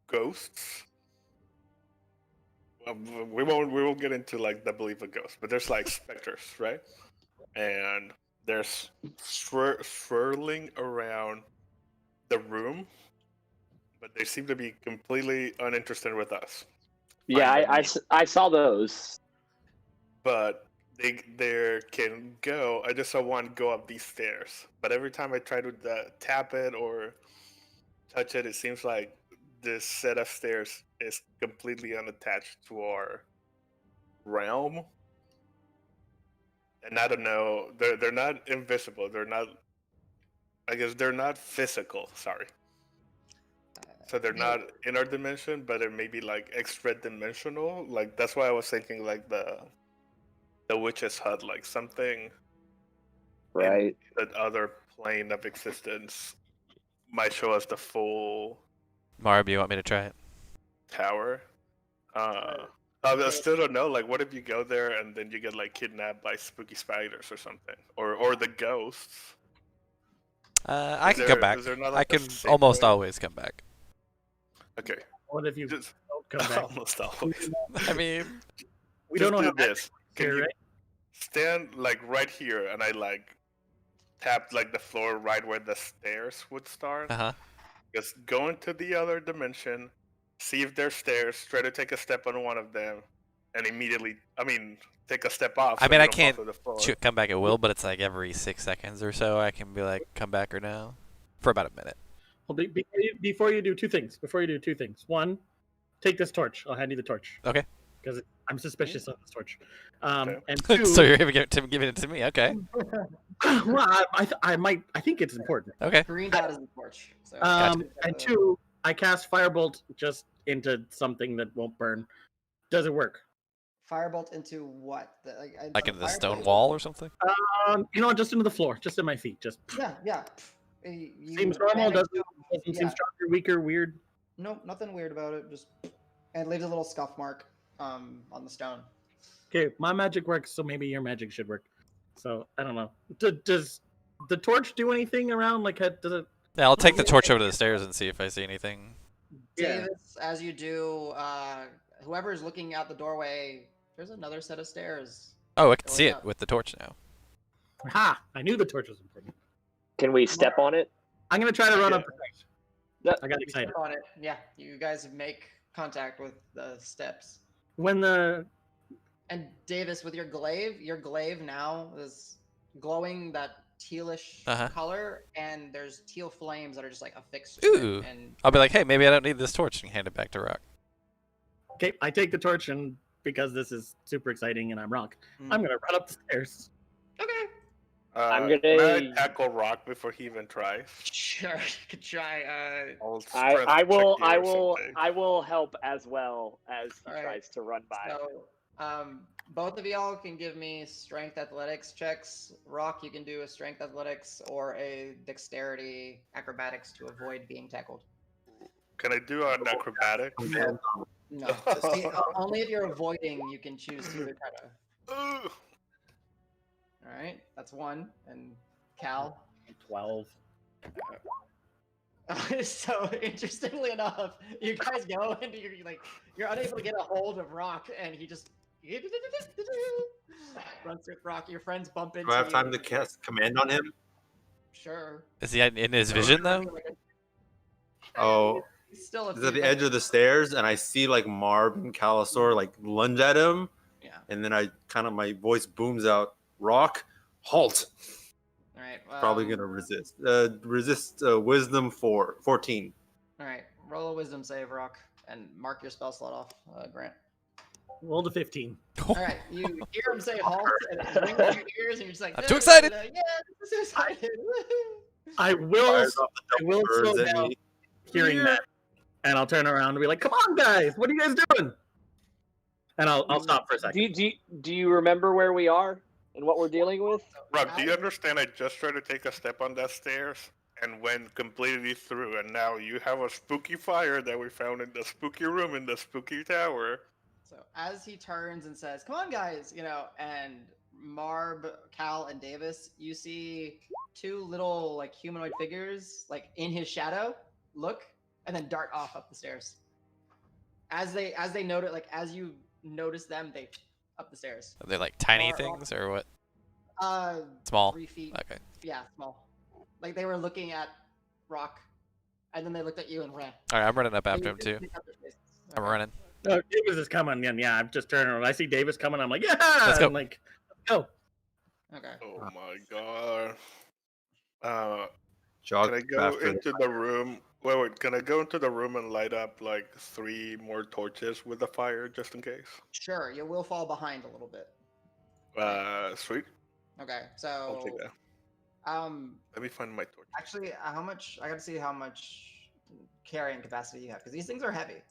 ghosts. We won't get into like the belief of ghosts, but there's like specters, right? And there's swirling around the room, but they seem to be completely uninterested with us. Yeah, Fine. I saw those. But they can go. I just saw one go up these stairs, but every time I try to tap it or touch it, it seems like this set of stairs is completely unattached to our realm. And I don't know, they're not invisible. They're not. I guess they're not physical. Sorry. So they're not in our dimension, but it may be like extra dimensional. Like that's why I was thinking like the witch's hut, like something Right. in that other plane of existence might show us the full Marb, you want me to try it? tower. I still don't know. Like, what if you go there and then you get like kidnapped by spooky spiders or something, or the ghosts? I Is can there- come back. is there not, I like, a can safe almost way? always come back. Okay, What if you just don't come back? almost always. I mean, We Just don't know do how magic this. works Can here, you right? stand like right here, and I like tapped like the floor right where the stairs would start? uh huh. Just go into the other dimension, see if there's stairs, try to take a step on one of them, and immediately, take a step off. I So mean, you I don't fall can't to the floor. come back at will, but it's like every 6 seconds or so. I can be like, come back or no, for about a minute. Well, before you do two things. One, take this torch. I'll hand you the torch. Okay. Because I'm suspicious of this torch. Okay. And two, So you're giving it to me? Okay. well, I think it's important. Okay. Green dot is the torch. So And two, I cast firebolt just into something that won't burn. Does it work? firebolt into what? Like into the firebolt- stone wall or something? Just into the floor, just in my feet. Just Yeah. You seems normal. ran Doesn't into- seem stronger, weaker, weird. Nope, nothing weird about it. Just and leaves a little scuff mark on the stone. Okay, my magic works, so maybe your magic should work. So I don't know. Does the torch do anything around? Like, does it? Yeah, I'll take the torch over to the stairs and see if I see anything. Yeah. Davis, as you do, whoever is looking out the doorway, there's another set of stairs. Oh, I can Going see it up. with the torch now. Ha! I knew the torch was important. Can we step on it? I'm gonna try to run Yeah. up. Yep. I got You excited. step on it. Yeah, you guys make contact with the steps. When the And Davis, with your glaive now is glowing that tealish Uh-huh. color, and there's teal flames that are just like affixed to Ooh. it. And I'll be like, hey, maybe I don't need this torch, and hand it back to Rock. okay, I take the torch, and because this is super exciting and I'm Rock, Mm. I'm gonna run up the stairs. okay, I'm Can gonna- I tackle Rock before he even tries? sure, you could try. I'll I strength check will you I or will something. I will help as well as he Alright. tries to run by. So, both of y'all can give me strength athletics checks. Rock, you can do a strength athletics or a dexterity acrobatics to avoid being tackled. Can I do an acrobatic? No, See, only if you're avoiding, you can choose to try to. Ugh. All right, that's one. And Cal. 12. So interestingly enough, you guys go and you're unable to get a hold of Rock, and he just runs through Rock. Your friends bump into Do I have you. time to cast command on him? Sure. Is he in his vision, though? Oh, He's still a he's at few the edge of the stairs, and I see like Marb and Calisaur like lunge at him, Yeah. and then my voice booms out, "Rock, halt!" All right. Probably gonna resist. Wisdom 14. All right. Roll a wisdom save, Rock, and mark your spell slot off, Grant. Rolled a 15. All right. You hear him say halt, and it rings in your ears, and you're just like, I'm too excited. Yeah, I'm so excited. I will Fires off the I will double birds slow at down me. hearing that, and I'll turn around and be like, "Come on, guys! What are you guys doing?" And I'll stop for a second. Do you remember where we are and what we're dealing with? Rock, do you understand? I just tried to take a step on that stairs and went completely through, and now you have a spooky fire that we found in the spooky room in the spooky tower. So as he turns and says, "Come on, guys," and Marb, Cal, and Davis, you see two little like humanoid figures like in his shadow look and then dart off up the stairs. As they note it, like as you notice them, they up the stairs. Are they like tiny Or- things or what? Uh, Small. 3 feet. Okay. Yeah, small. Like they were looking at Rock, and then they looked at you and ran. All right, I'm running up after You him too. picked up their faces. I'm Okay. running. Oh, Davis is coming, and yeah, I'm just turning around. I see Davis coming. I'm like, "Yeah!" Let's go. I'm like, "Go!" Okay. Oh my god. Jog Can I go after into the room? Wait, can I go into the room and light up like 3 more torches with the fire just in case? Sure, you will fall behind a little bit. Sweet. Okay, I'll take so that. um, Let me find my torch. actually, how much? I gotta see how much carrying capacity you have, because these things are heavy.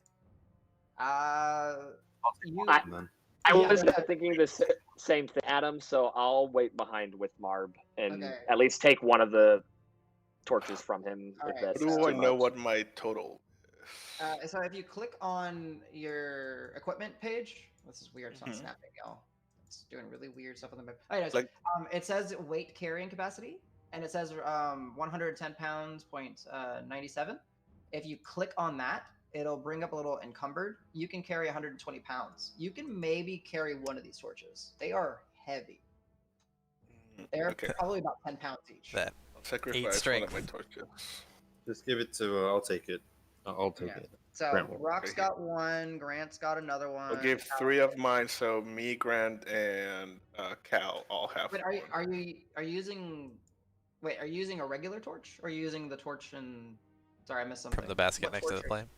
You, I- And then I Yeah, was go ahead. thinking the same thing, Adam. So I'll wait behind with Marb and Okay. at least take one of the torches from him if Alright, that's Do too I know much. what my total is? so if you click on your equipment page, this is weird. It's not Mhm. snapping, y'all. It's doing really weird stuff on the map. Anyways, Like- it says weight carrying capacity, and it says 110 pounds, 97. If you click on that, it'll bring up a little encumbered. You can carry 120 pounds. You can maybe carry one of these torches. They are heavy. They're Okay, probably about 10 pounds each. That I'll sacrifice one of my strength. torches. just give it to. I'll take it. I'll take Yeah. it. So Grant will. Rock's Okay. got one, Grant's got another one. I'll give Cal- 3 of mine, so me, Grant, and Cal all have. Wait, are you using? Wait, are you using a regular torch, or are you using the torch and? Sorry, I missed something. From the basket What next to the torch are flame.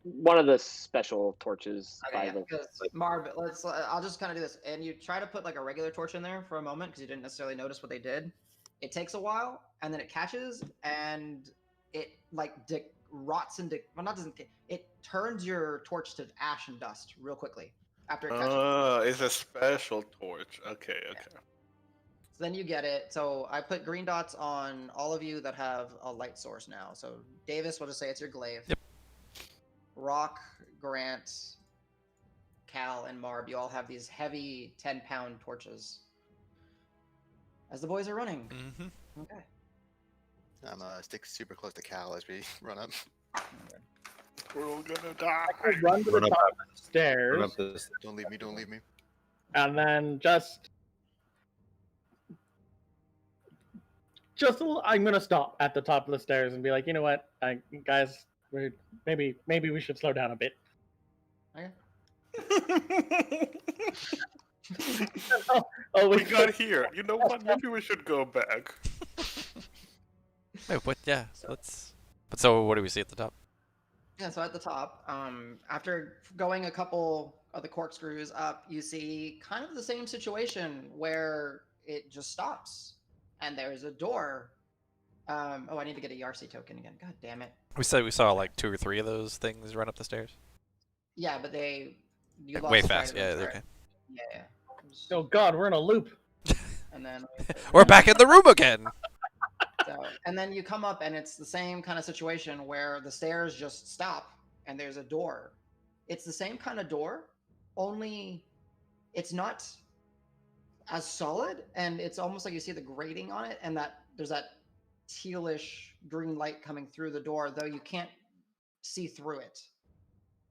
One of the special torches. Okay, by yeah, the- because Marv, I'll just kind of do this, and you try to put like a regular torch in there for a moment because you didn't necessarily notice what they did. It takes a while, and then it catches, and it like rots into. Well, not doesn't. It turns your torch to ash and dust real quickly after it catches. It's a special torch. Okay, okay. So then you get it. So I put green dots on all of you that have a light source now. So Davis, we'll just say it's your glaive. Yep. Rock, Grant, Cal, and Marb, you all have these heavy 10-pound torches. As the boys are running. Mm-hmm. Okay. I'm stick super close to Cal as we run up. We're all gonna die. I could run to the Run up top of the Run stairs up this. Don't leave me. Don't leave me. and then just I'm gonna stop at the top of the stairs and be like, you know what, guys, maybe we should slow down a bit. Oh, We got here. You know what? Maybe we should go back. Wait, what? Yeah, so let's. But so, what do we see at the top? Yeah, so at the top, after going a couple of the corkscrews up, you see kind of the same situation where it just stops. And there's a door. Oh, I need to get a Yarsi token again. God damn it. We said we saw like 2 or 3 of those things run up the stairs. Yeah, but you Like, lost way sight fast. of them, Yeah, sorry. okay. Yeah. Oh God, we're in a loop. And then We're back in the room again. and then you come up and it's the same kind of situation where the stairs just stop and there's a door. It's the same kind of door, only it's not as solid, and it's almost like you see the grating on it, and that there's that tealish green light coming through the door, though you can't see through it.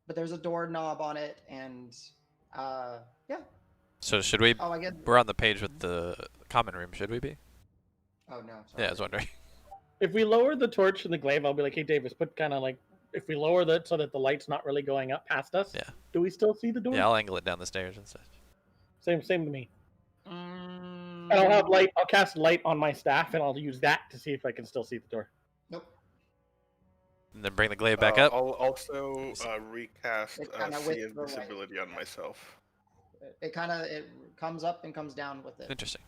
But there's a door knob on it, and yeah. So should we? Oh, I guess. We're on the page with the common room. Should we be? Oh no. Sorry. Yeah, I was wondering. If we lower the torch in the glaive, I'll be like, hey Davis, put kind of like, if we lower that so that the light's not really going up past us. Yeah. Do we still see the door? Yeah, I'll angle it down the stairs and such. Same to me. Mm, And I'll have light. I'll cast light on my staff, and I'll use that to see if I can still see the door. Nope. And then bring the glaive back up. I'll also recast It's kinda see with the light. invisibility on myself. It comes up and comes down with it. Interesting.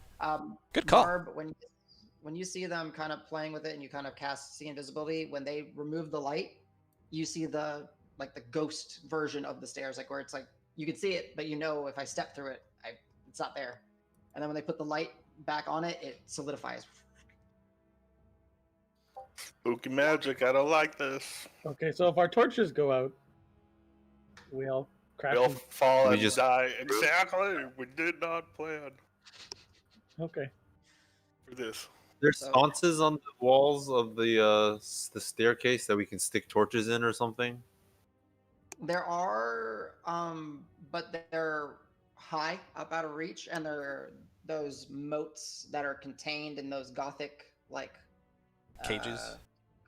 Good call. Barb, when you see them kind of playing with it and you kind of cast see invisibility, when they remove the light, you see the ghost version of the stairs, like where it's like you can see it, but you know if I step through it, it's not there. And then when they put the light back on it, it solidifies. Spooky magic. I don't like this. Okay, so if our torches go out, we'll crash. We'll fall We and just- die. Exactly. We did not plan Okay. for this. There's So- sconces on the walls of the staircase that we can stick torches in or something. There are, but they're high up out of reach, and they're those moats that are contained in those gothic Cages?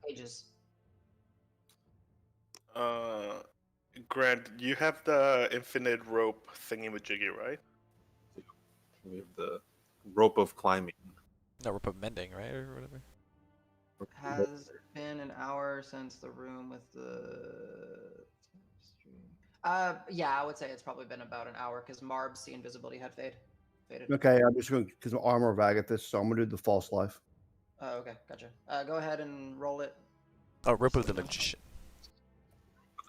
Cages. Grant, you have the infinite rope thingy-majiggy, right? We have the rope of climbing. No, we're put mending, right, or whatever. Has been an hour since the room with the yeah, I would say it's probably been about an hour because Marb's see invisibility had faded. Okay, I'm just going to, because my armor of Agathis, so I'm going to do the false life. Oh, okay, gotcha. Go ahead and roll it. Oh, rope of the magician.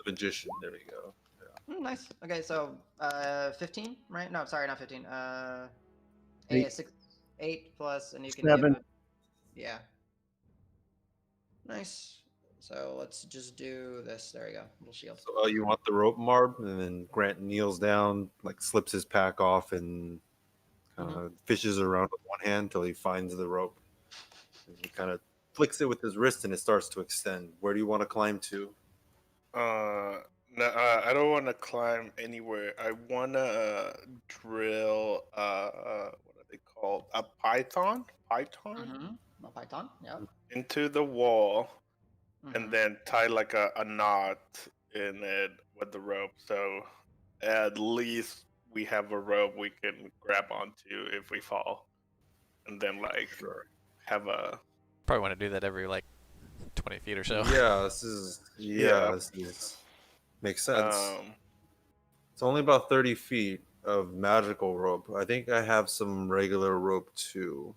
magician. There we go. Nice. Okay, so 15, right? No, sorry, not 15. Eight. 8 plus, and you can 7. give. Yeah. Nice. So let's just do this. There we go. Little shield. So you want the rope, Marb, and then Grant kneels down, like slips his pack off, and kind of fishes around with one hand until he finds the rope. And he kind of flicks it with his wrist, and it starts to extend. Where do you want to climb to? No, I don't want to climb anywhere. I want to drill. What are they called? A python? Python A python. Yeah. into the wall, Mhm. and then tie like a knot in it with the rope. So at least we have a rope we can grab onto if we fall, and then like have a. Probably want to do that every like 20 feet or so. Yeah, this is makes sense. It's only about 30 feet of magical rope. I think I have some regular rope too.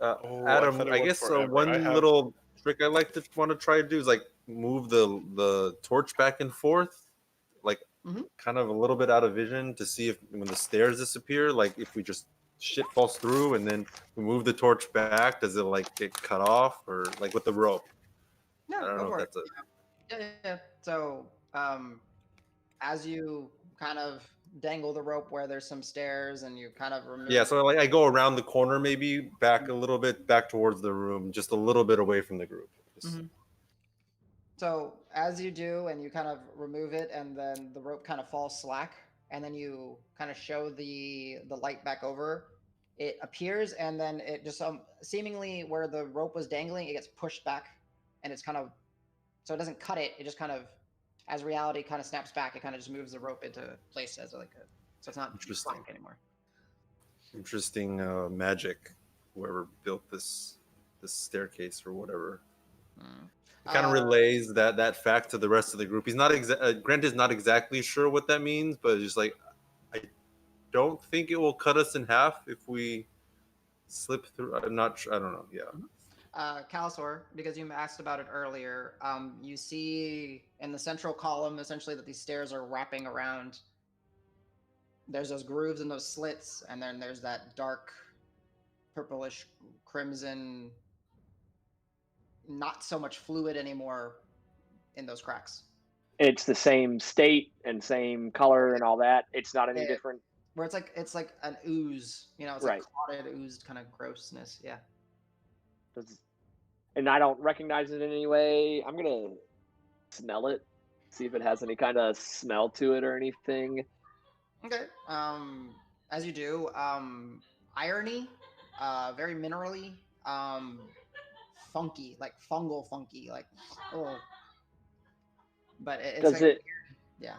Oh, Adam, thought it I was guess forever. one little trick I like to want to try to do is like move the torch back and forth, like kind of a little bit out of vision to see if when the stairs disappear, like if we just shit falls through and then we move the torch back, does it like get cut off or like with the rope? No, I don't go know for if it. that's Yeah. So, as you kind of dangle the rope where there's some stairs, and you kind of remove. Yeah, so like I go around the corner, maybe back a little bit, back towards the room, just a little bit away from the group. So as you do, and you kind of remove it, and then the rope kind of falls slack, and then you kind of show the light back over. It appears, and then it just seemingly where the rope was dangling, it gets pushed back, and it's kind of so it doesn't cut it. It just kind of, as reality kind of snaps back, it kind of just moves the rope into place as like a, so it's not slack anymore. Interesting magic. Whoever built this staircase or whatever. Kind of relays that fact to the rest of the group. He's not Grant is not exactly sure what that means, but it's just like I don't think it will cut us in half if we slip through. I'm not sure. I don't know. Yeah. Calasor, because you asked about it earlier, you see in the central column essentially that these stairs are wrapping around. There's those grooves and those slits, and then there's that dark purplish crimson, not so much fluid anymore in those cracks. It's the same state and same color and all that. It's not any different. Where it's like an ooze, it's like clotted, oozed kind of grossness. Yeah. And I don't recognize it in any way. I'm gonna smell it, see if it has any kind of smell to it or anything. Okay. As you do, irony, very minerally, funky, like fungal funky, like but it's Does like, it? Yeah.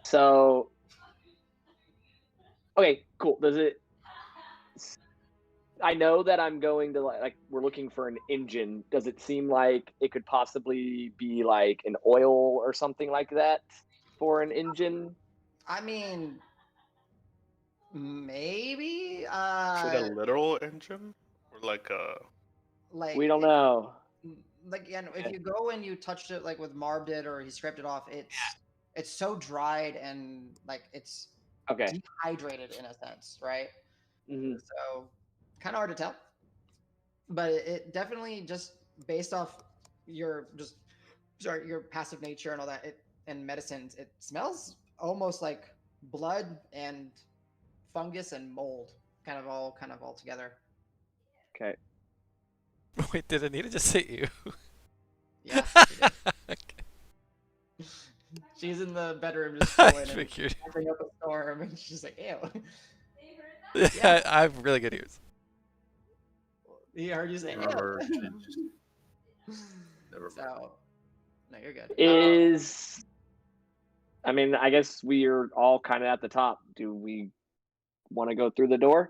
So, okay, cool. Does it? I know that I'm going to like we're looking for an engine. Does it seem like it could possibly be like an oil or something like that for an engine? I mean, maybe. Is it a literal engine or like a? Like we don't know. Like if you go and you touched it like with Marb did, or he scraped it off, it's so dried and like it's dehydrated in a sense, right? So kind of hard to tell, but it definitely just based off your your passive nature and all that, and medicines, it smells almost like blood and fungus and mold, kind of all together. Okay. Wait, did Anita just say you? Yeah. She did. Okay. She's in the bedroom just I chilling and figured. bring up a storm, and she's like, "Ew." Yeah, I have really good ears. He heard you say, Never "Ew." So, no, you're good. I mean, I guess we're all kind of at the top. Do we want to go through the door?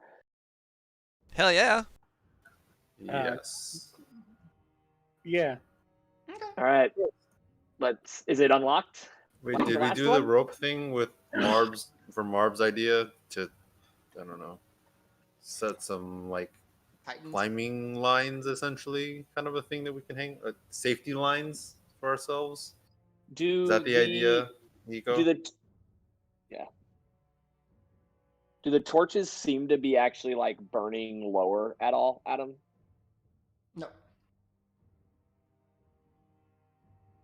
Hell yeah. Yes. Yeah. Okay. All right. Is it unlocked? Wait, Like did the we last do one? the rope thing with Marb's idea to, I don't know, set some like Titans. climbing lines, essentially, kind of a thing that we can hang, safety lines for ourselves. Do Is that the idea, Nico? Do the torches seem to be actually like burning lower at all, Adam? No.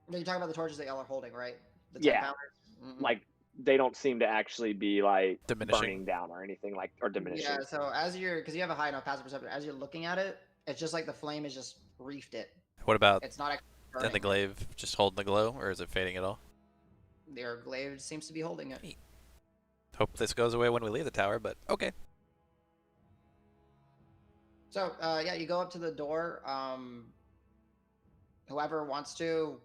No, you're talking about the torches that y'all are holding, right? The 10 Yeah. pounders? Mm-mm. Like they don't seem to actually be like Diminishing. burning down or anything like or diminishing. Yeah, so as you're, because you have a high enough passive perception, as you're looking at it, it's just like the flame has just reefed it. What about It's not actually in the burning. glaive, just holding the glow, or is it fading at all? Their glaive seems to be holding it. Hope this goes away when we leave the tower, but okay. So, yeah, you go up to the door. Whoever wants to,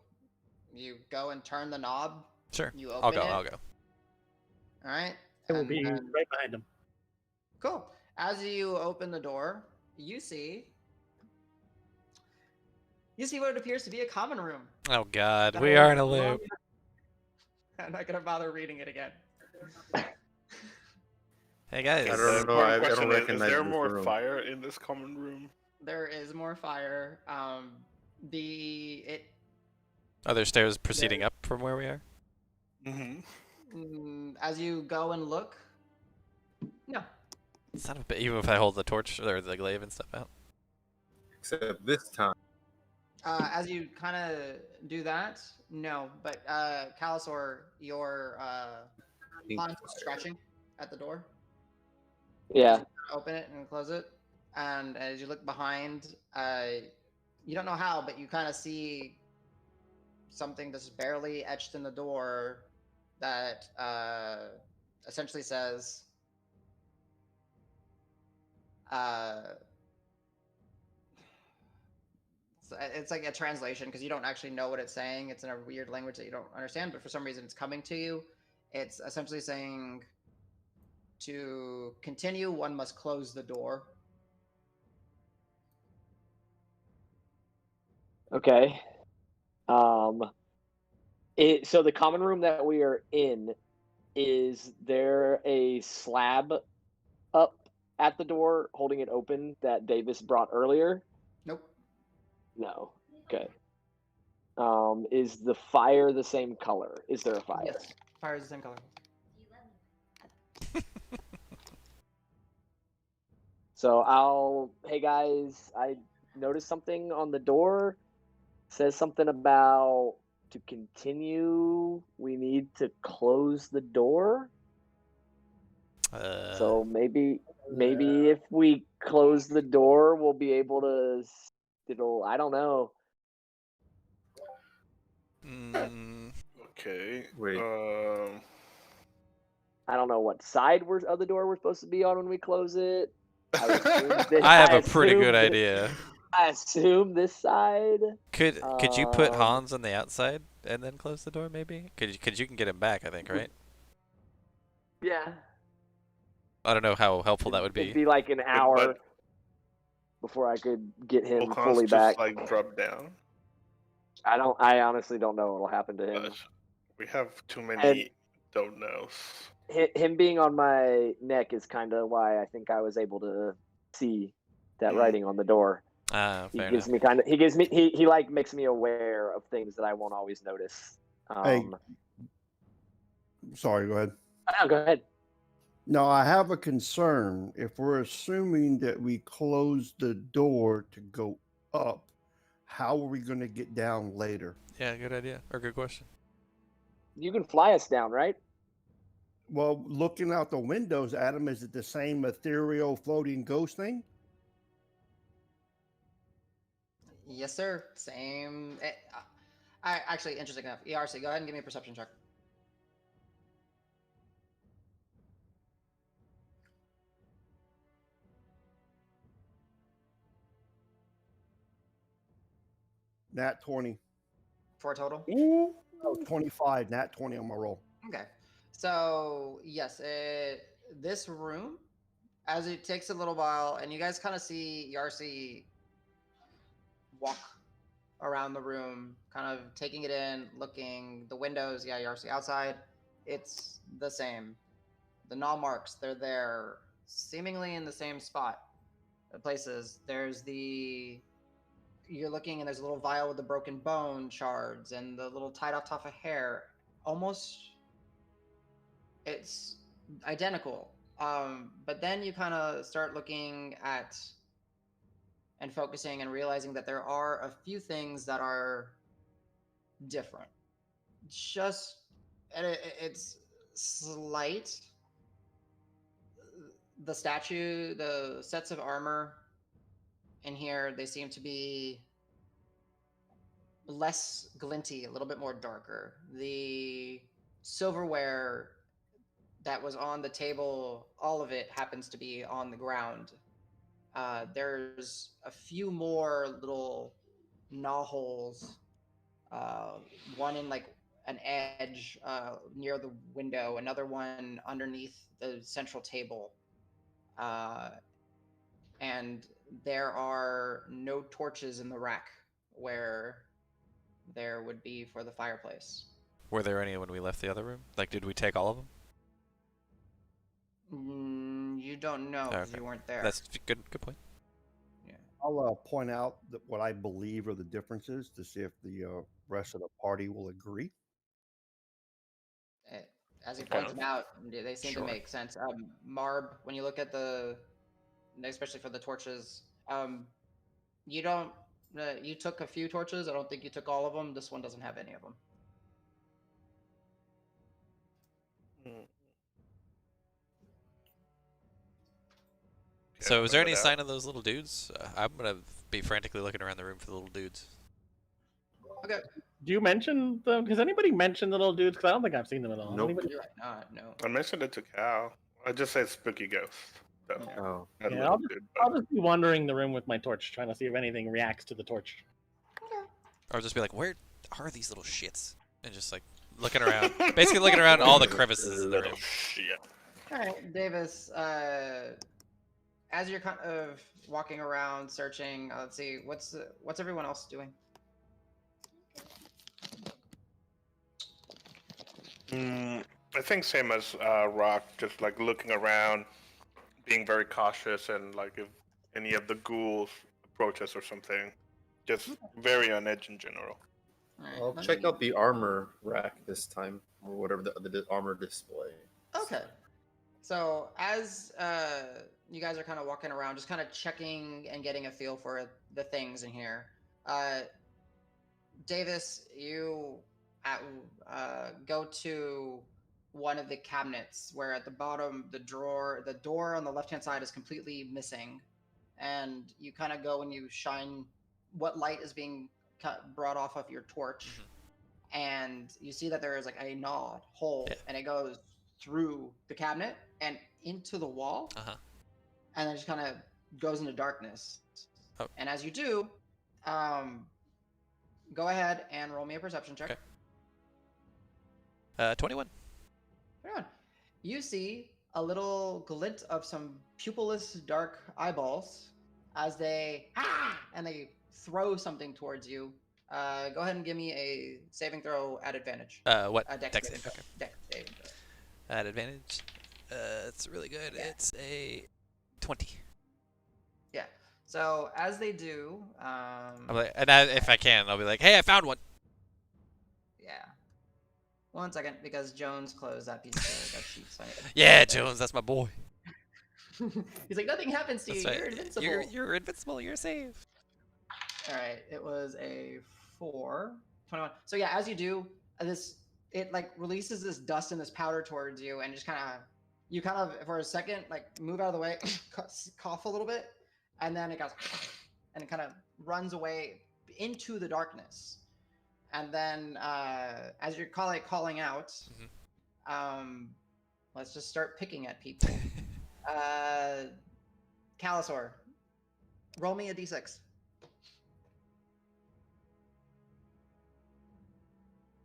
you go and turn the knob. Sure. You I'll open go. it. I'll go. All right. It will And be then- right behind him. Cool. As you open the door, you see what appears to be a common room. Oh God, That we holds are in a the loop. I'm not gonna bother reading it again. Hey guys. I don't know. Important I question don't is recognize there this more room. fire in this common room? There is more fire. Are there stairs proceeding up from where we are? As you go and look, no. Son of a bitch, even if I hold the torch or the glaive and stuff out. Except this time. As you kind of do that, no. But Calusor, your Hans is scratching at the door. Yeah. Open it and close it, and as you look behind, you don't know how, but you kind of see something that's barely etched in the door that essentially says, it's like a translation because you don't actually know what it's saying. It's in a weird language that you don't understand, but for some reason it's coming to you. It's essentially saying, to continue, one must close the door. Okay. So the common room that we are in, is there a slab up at the door holding it open that Davis brought earlier? Nope. No. Okay. Is the fire the same color? Is there a fire? Yes. Fire is the same color. So hey guys, I noticed something on the door. It says something about to continue, we need to close the door. So maybe if we close the door, we'll be able to. I don't know. Okay. Wait. I don't know what side of the door we're supposed to be on when we close it. I have a pretty good idea. I assume this side. Could you put Hans on the outside and then close the door? Maybe. Could you can get him back? I think, right? Yeah. I don't know how helpful that would be. It'd be like an hour before I could get him Will fully Hans back. just like drop down? I honestly don't know what'll happen to him. But we have too many don't knows. Him being on my neck is kind of why I think I was able to see that writing on the door. Fair gives enough. He like makes me aware of things that I won't always notice. Hey, sorry, go ahead. No, go ahead. No, I have a concern. If we're assuming that we close the door to go up, how are we going to get down later? Yeah, good idea or good question. You can fly us down, right? Well, looking out the windows, Adam, is it the same ethereal floating ghost thing? Yes, sir. Same. Actually, interesting enough. ERC, go ahead and give me a perception check. Nat 20. For a total? Oh, 25. Nat 20 on my roll. Okay. So, yes, this room, as it takes a little while, and you guys kind of see Yarcy walk around the room, kind of taking it in, looking, the windows, yeah, Yarcy outside, it's the same. The gnaw marks, they're there, seemingly in the same spot. Places. There's the you're looking and there's a little vial with the broken bone shards and the little tied off top of hair. Almost, it's identical. But then you kind of start looking at and focusing and realizing that there are a few things that are different. Just, and it's slight. The statue, the sets of armor in here, they seem to be less glinty, a little bit more darker. The silverware that was on the table, all of it happens to be on the ground. There's a few more little gnaw holes, uh, one in like an edge near the window, another one underneath the central table. Uh, and there are no torches in the rack where there would be for the fireplace. Were there any when we left the other room? Like, did we take all of them? You don't know because Okay. you weren't there. That's good. Good point. Yeah. I'll point out that what I believe are the differences to see if the rest of the party will agree. As he Okay. points them out, they seem Sure. to make sense. Marb, when you look at especially for the torches, you don't. You took a few torches. I don't think you took all of them. This one doesn't have any of them. Mm. So, is there figure any it sign out. of those little dudes? I'm gonna be frantically looking around the room for the little dudes. Okay, Do you mention them? Has anybody mentioned the little dudes? Because I don't think I've seen them at all. Nope. Anybody? you're right. Not no. I mentioned it to Cal. I just said spooky ghost. So, Yeah. Oh, not Yeah, little dude, but- I'll just be wandering the room with my torch, trying to see if anything reacts to the torch. Or just be like, where are these little shits? And just like looking around, basically looking around all the crevices in the Little room. shit. All right, Davis. As you're kind of walking around, searching, let's see, what's everyone else doing? I think same as Rock, just like looking around, being very cautious, and like if any of the ghouls approach us or something, just very on edge in general. All right, I'll let check me- out the armor rack this time, or whatever the armor display. Okay. So as you guys are kind of walking around, just kind of checking and getting a feel for the things in here, Davis, you go to one of the cabinets where at the bottom the door on the left hand side is completely missing, and you kind of go and you shine what light is being brought off of your torch, and you see that there is like a gnawed hole, Yeah. and it goes through the cabinet and into the wall, and then just kind of goes into darkness. Oh. And as you do, go ahead and roll me a perception check. Okay. 21. Hang on. You see a little glint of some pupilless dark eyeballs as they and they throw something towards you. Go ahead and give me a saving throw at advantage. What? Dex Dex saving save, throw. Dex saving throw. At advantage. It's really good. Yeah. It's a 20. Yeah. So as they do, I'm like, and if I can, I'll be like, hey, I found one. yeah. 1 second, because Jones closed that piece of that sheet. So Yeah, Jones, that's my boy. He's like, nothing happens to That's you. right. You're invincible. You're invincible. You're safe. All right, it was a 4, 21. So yeah, as you do it like releases this dust and this powder towards you, and just you kind of for a second like move out of the way, cough a little bit, and then it goes, and it kind of runs away into the darkness. And then as you're calling out, let's just start picking at people. Calisaur, roll me a d6.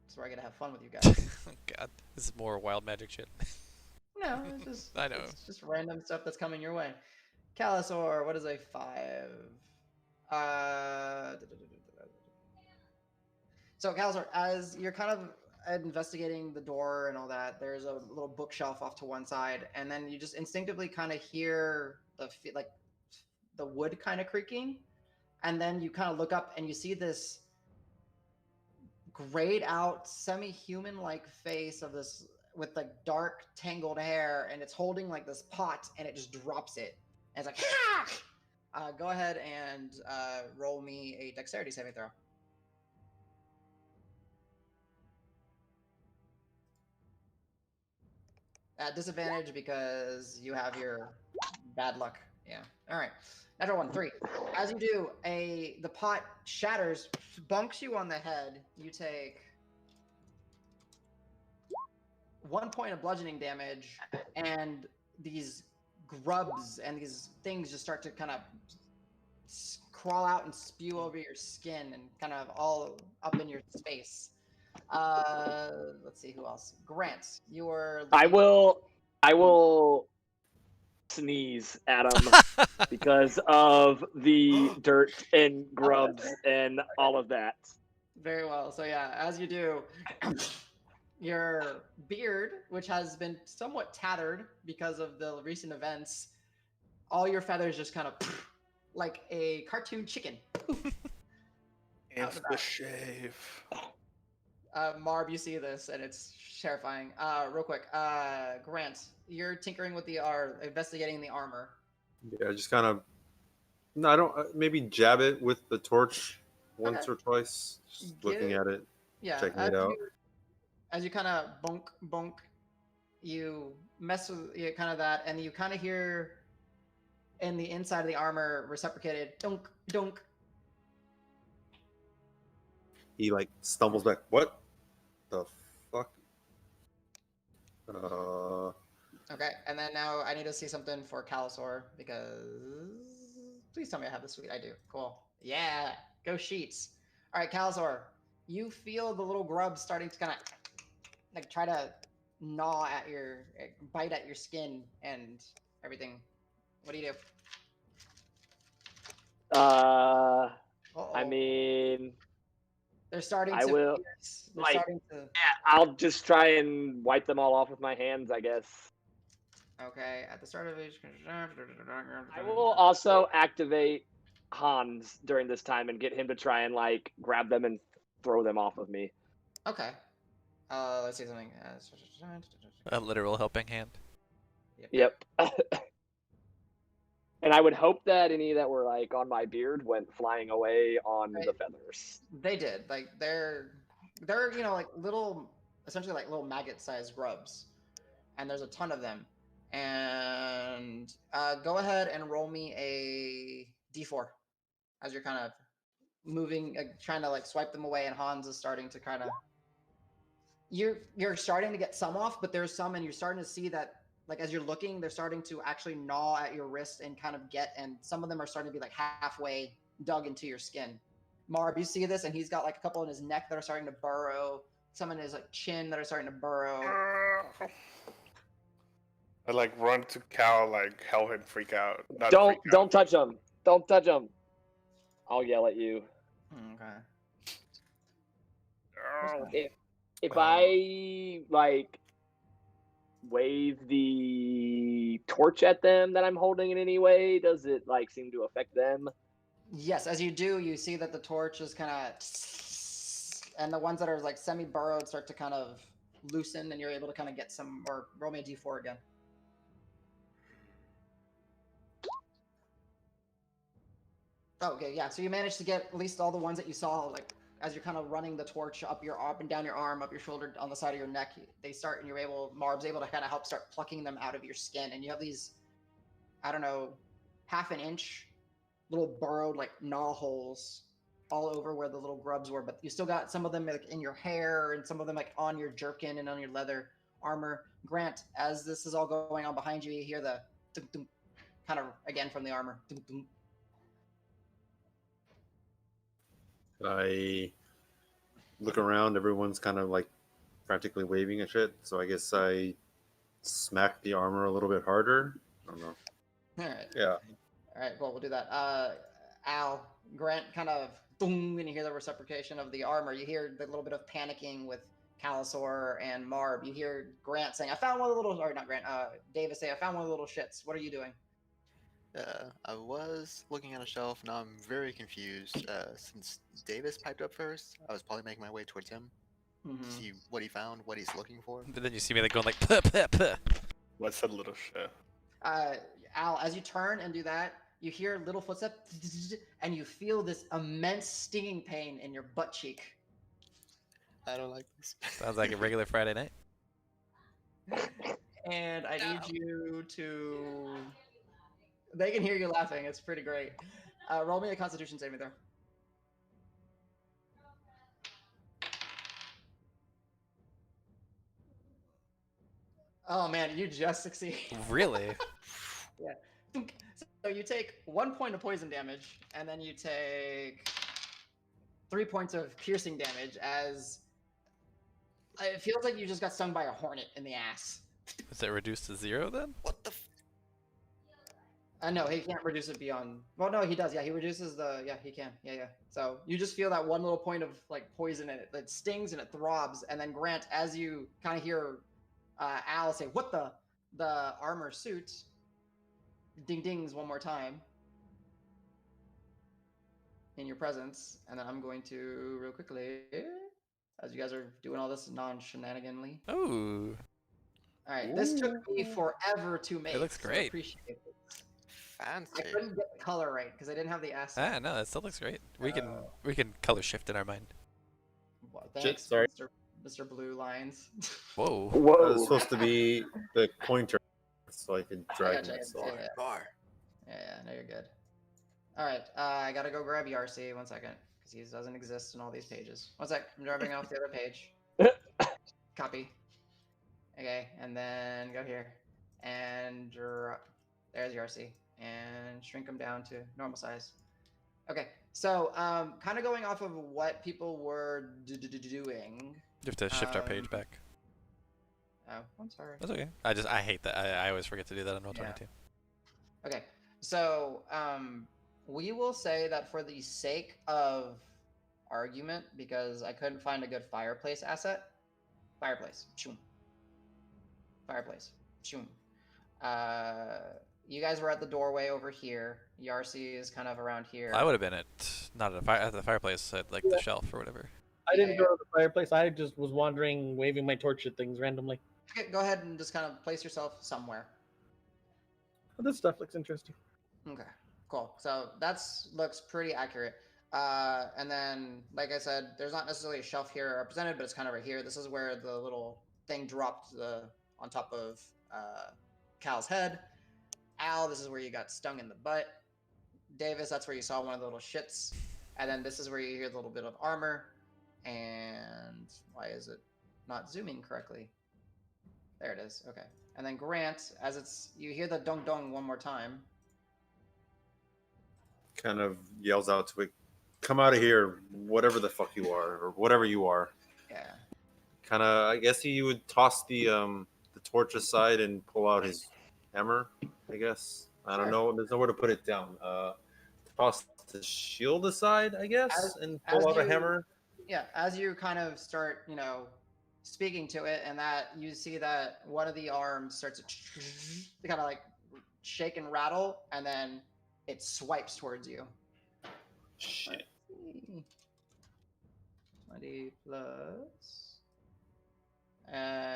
That's where I gotta have fun with you guys. Oh, God, this is more wild magic shit. No, it's just I know. It's just random stuff that's coming your way. Calisaur, what is a 5? So Calisaur, as you're kind of investigating the door and all that, there's a little bookshelf off to one side, and then you just instinctively kind of hear the wood kind of creaking, and then you kind of look up and you see this grayed out, semi-human like face of this with like dark tangled hair, and it's holding like this pot and it just drops it. And it's like, ha! Go ahead and roll me a dexterity saving throw. At disadvantage because you have your bad luck. Yeah. All right. Natural one, 3. As you do, the pot shatters, bunks you on the head. You take 1 point of bludgeoning damage, and these grubs and these things just start to kind of crawl out and spew over your skin and kind of all up in your space. Let's see who else. Grant, you were. I will sneeze at him because of the dirt and grubs and all of that. Very well. So yeah, as you do, your beard, which has been somewhat tattered because of the recent events, all your feathers just kind of like a cartoon chicken. Insta shave. Marb, you see this and it's terrifying. Real quick, Grant, you're tinkering with investigating the armor. Yeah, just kind of. No, I don't. Maybe jab it with the torch once Okay. or twice. Just looking at it, Yeah, checking it out. as you kind of bonk, you mess with kind of that, and you kind of hear in the inside of the armor reciprocated dunk, dunk. He like stumbles back. What the fuck? Okay, and then now I need to see something for Calisaur because please tell me I have this sweet. I do. Cool. Yeah, go sheets. All right, Calisaur, you feel the little grubs starting to kind of like try to bite at your skin and everything. What do you do? I mean, they're starting I to. will. They're Like, starting to. yeah, I'll just try and wipe them all off with my hands, I guess. Okay, at the start of each. I will also activate Hans during this time and get him to try and like grab them and throw them off of me. Okay. Let's see something. A literal helping hand. Yep. And I would hope that any that were like on my beard went flying away on the feathers. They did. Like they're like little, essentially like little maggot-sized grubs, and there's a ton of them. And go ahead and roll me a d4 as you're kind of moving, trying to like swipe them away, and Hans is starting to kind of. You're starting to get some off, but there's some, and you're starting to see that. Like as you're looking, they're starting to actually gnaw at your wrist and kind of and some of them are starting to be like halfway dug into your skin. Marb, you see this, and he's got like a couple in his neck that are starting to burrow, some in his like chin that are starting to burrow. I like run to Cal, like help him freak out. Don't touch him. Don't touch him. I'll yell at you. Okay. If I like wave the torch at them that I'm holding in any way, does it like seem to affect them? Yes, as you do, you see that the torch is kind of, and the ones that are like semi-burrowed start to kind of loosen, and you're able to kind of get some. Or roll me a d4 again. Okay, yeah. So you managed to get at least all the ones that you saw, like as you're kind of running the torch up and down your arm, up your shoulder, on the side of your neck. They start, and Marb's able to kind of help start plucking them out of your skin, and you have these, I don't know, half an inch little burrowed like gnaw holes all over where the little grubs were, but you still got some of them like in your hair and some of them like on your jerkin and on your leather armor. Grant, as this is all going on behind you, you hear the kind of again from the armor. I look around. Everyone's kind of like frantically waving and shit. So I guess I smack the armor a little bit harder. I don't know. All right. Yeah. All right. Well, we'll do that. Al, Grant, kind of boom, and you hear the reciprocation of the armor. You hear the little bit of panicking with Calisaur and Marb. You hear Grant saying, "I found one of the little," or not Grant. Davis say, "I found one of the little shits. What are you doing?" I was looking at a shelf. Now I'm very confused. Since Davis piped up first, I was probably making my way towards him to see what he found, what he's looking for. But then you see me like going like puh, puh, puh. What's that little shit? Al, as you turn and do that, you hear little footsteps, and you feel this immense stinging pain in your butt cheek. I don't like this. Sounds like a regular Friday night. And I need you to. They can hear you laughing. It's pretty great. Roll me a Constitution saving throw. Oh man, you just succeed. Really? Yeah. So you take 1 point of poison damage, and then you take 3 points of piercing damage as it feels like you just got stung by a hornet in the ass. Is it reduced to 0 then? What the? No, he can't reduce it beyond. Well, no, he does. Yeah, he reduces the. Yeah, he can. Yeah. So you just feel that one little point of like poison in it that stings and it throbs, and then Grant, as you kind of hear Al say, "What the?" The armor suit ding dings one more time in your presence, and then I'm going to real quickly, as you guys are doing all this non-shenaniganly. Ooh. All right, this took me forever to make. looks so great. Appreciate it. Fancy. I couldn't get the color right because I didn't have the asset. Ah, no, that still looks great. We can color shift in our mind. Well, Shit, thanks, sorry. Mr. Blue Lines. Whoa. That Whoa. was supposed to be the pointer, so I could drag gotcha. myself. Yeah. Bar. Yeah, no, you're good. All right, I gotta go grab Yarcy. 1 second, because he doesn't exist in all these pages. 1 sec, I'm dropping off the other page. Copy. Okay, and then go here and there's Yarcy, and shrink him down to normal size. Okay, so kind of going off of what people were doing. You have to shift our page back. Oh, I'm sorry. That's okay. I hate that. I always forget to do that on Roll22. Okay, so we will say that for the sake of argument, because I couldn't find a good fireplace asset. Fireplace. Shoom. Fireplace. Shoom. You guys were at the doorway over here. Yarcy is kind of around here. I would have been not at the fireplace, at like the shelf or whatever. I didn't go to the fireplace. I just was wandering, waving my torch at things randomly. Okay, go ahead and just kind of place yourself somewhere. Oh, this stuff looks interesting. Okay, cool. So looks pretty accurate. And then, like I said, there's not necessarily a shelf here represented, but it's kind of right here. This is where the little thing dropped on top of Cal's head. Al, this is where you got stung in the butt. Davis, that's where you saw one of the little shits. And then this is where you hear the little bit of armor. And why is it not zooming correctly? There it is. Okay. And then Grant, you hear the dong dong one more time. Kind of yells out to it, "Come out of here, whatever the fuck you are, or whatever you are." Yeah. Kind of, I guess he would toss the torch aside and pull out his hammer. I guess I don't know. There's nowhere to put it down. Toss the shield aside, I guess, and pull out a hammer. Yeah, as you kind of start, speaking to it, and that you see that one of the arms starts to kind of like shake and rattle, and then it swipes towards you. Shit. 20 plus.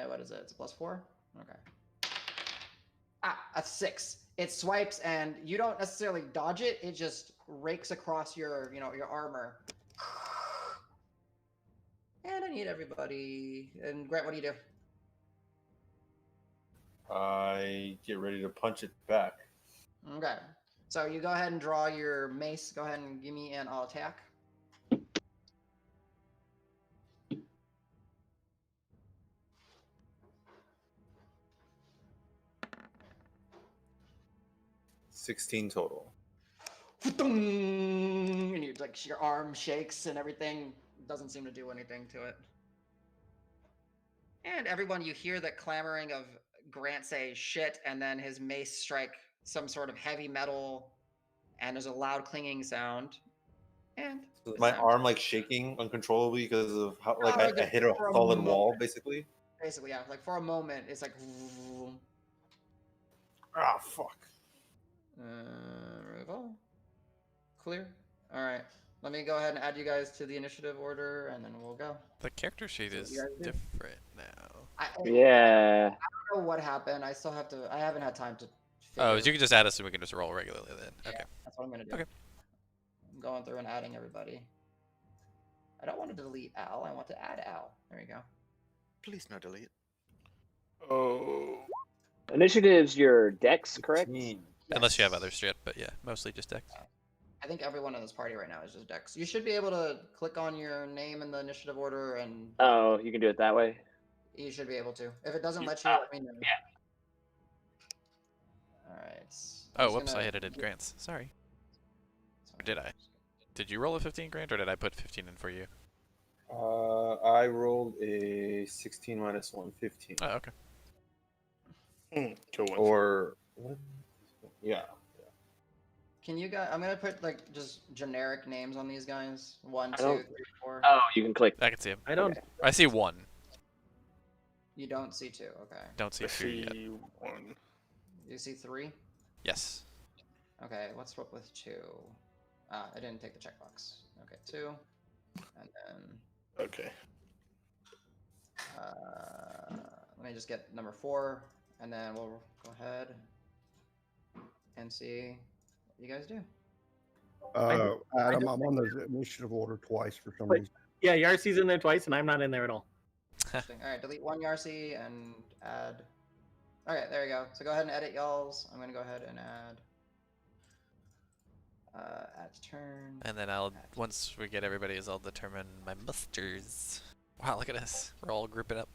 What is it? It's a +4? Okay. A 6. It swipes, and you don't necessarily dodge it. It just rakes across your armor. And I need everybody. And Grant, what do you do? I get ready to punch it back. Okay. So you go ahead and draw your mace. Go ahead and give me an all attack. $16 total. And your arm shakes and everything doesn't seem to do anything to it. And everyone, you hear the clamoring of Grant say shit, and then his mace strike some sort of heavy metal, and there's a loud clinging sound. And So is my arm like shaking uncontrollably because of how I hit a solid wall, basically? Basically, yeah. Like for a moment, it's like. Ah, fuck. Clear? Alright. Let me go ahead and add you guys to the initiative order, and then we'll go. The character sheet See what is you guys do. different now. Yeah. I don't know what happened. I still have to. I haven't had time to. Oh, figure- you can just add us and we can just roll regularly then. Okay. Yeah, that's what I'm gonna do. Okay. I'm going through and adding everybody. I don't want to delete Al. I want to add Al. There you go. Please no delete. Oh. Initiative's your dex, correct? 15. Unless you have Yes. other shit, but yeah, mostly just Dex. I think everyone in this party right now is just Dex. You should be able to click on your name in the initiative order, and Oh, you can do it that way. you should be able to. If it doesn't let you, let me know. All right. Oh, whoops, I edited Grants. Sorry. Or did I? Did you roll a 15, Grant, or did I put 15 in for you? I rolled a 16 minus 1, 15. Oh, okay. Cool one. Or yeah. Can you guys? I'm gonna put like just generic names on these guys. 1, I 2, don't- 3, 4. Oh, you can click. I can see him. I don't. Okay. I see 1. You don't see 2. Okay. Don't see I 2 yet. see one. You see 3. Yes. Okay. Let's swap with 2. Ah, I didn't take the checkbox. Okay, 2, and then Okay. let me just get number 4, and then we'll go ahead and see what you guys do. Adam, I'm on the initiative order twice for some Wait. reason. Yeah, Yarcy's in there twice, and I'm not in there at all. Interesting. All right, delete 1 Yarcy and add. All right, there you go. So go ahead and edit y'all's. I'm gonna go ahead and add. Add turn. And then once we get everybody's, I'll determine my musters. Wow, look at us. We're all grouping up.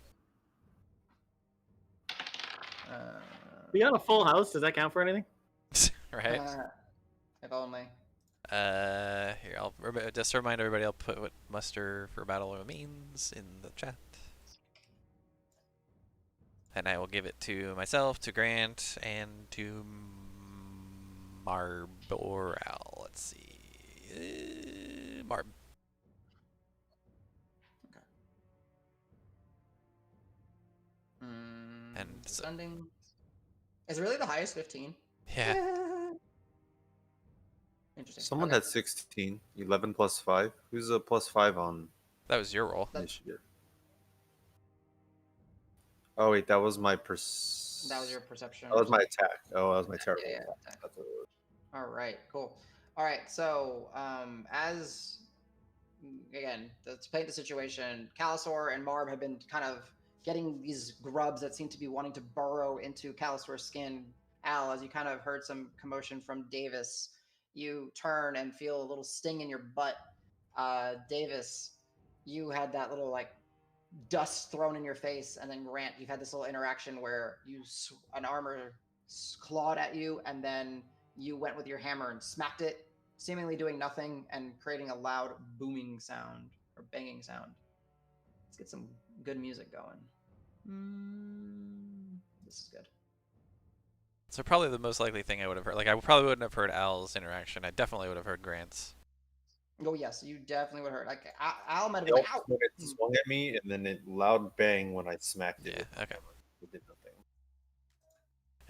We got a full house. Does that count for anything? Right? If only. Here, I'll just to remind everybody, I'll put what muster for battle means in the chat. And I will give it to myself, to Grant, and to Marboral. Let's see. Marb. And so, Sending. Is it really the highest 15? yeah. Interesting. Someone Okay. had 16. 11 plus 5. Who's a plus 5 on That was your roll. initiative? Oh wait, that was my That was your perception. That was my attack. Oh, that was my terrible. Yeah, attack. attack. That's what it was. All right, cool. All right, so as again, let's paint the situation. Calisor and Marb have been kind of getting these grubs that seem to be wanting to burrow into Calisor's skin. Al, as you kind of heard some commotion from Davis, you turn and feel a little sting in your butt. Davis, you had that little like dust thrown in your face, and then Grant, you've had this little interaction where an armor clawed at you, and then you went with your hammer and smacked it, seemingly doing nothing and creating a loud booming sound or banging sound. Let's get some good music going. This is good. So probably the most likely thing I would have heard. Like, I probably wouldn't have heard Al's interaction. I definitely would have heard Grant's. Oh yes, you definitely would have heard. Like Al might have It been like, ow! when it swung at me, and then it loud bang when I smacked it. Yeah, okay. It did nothing.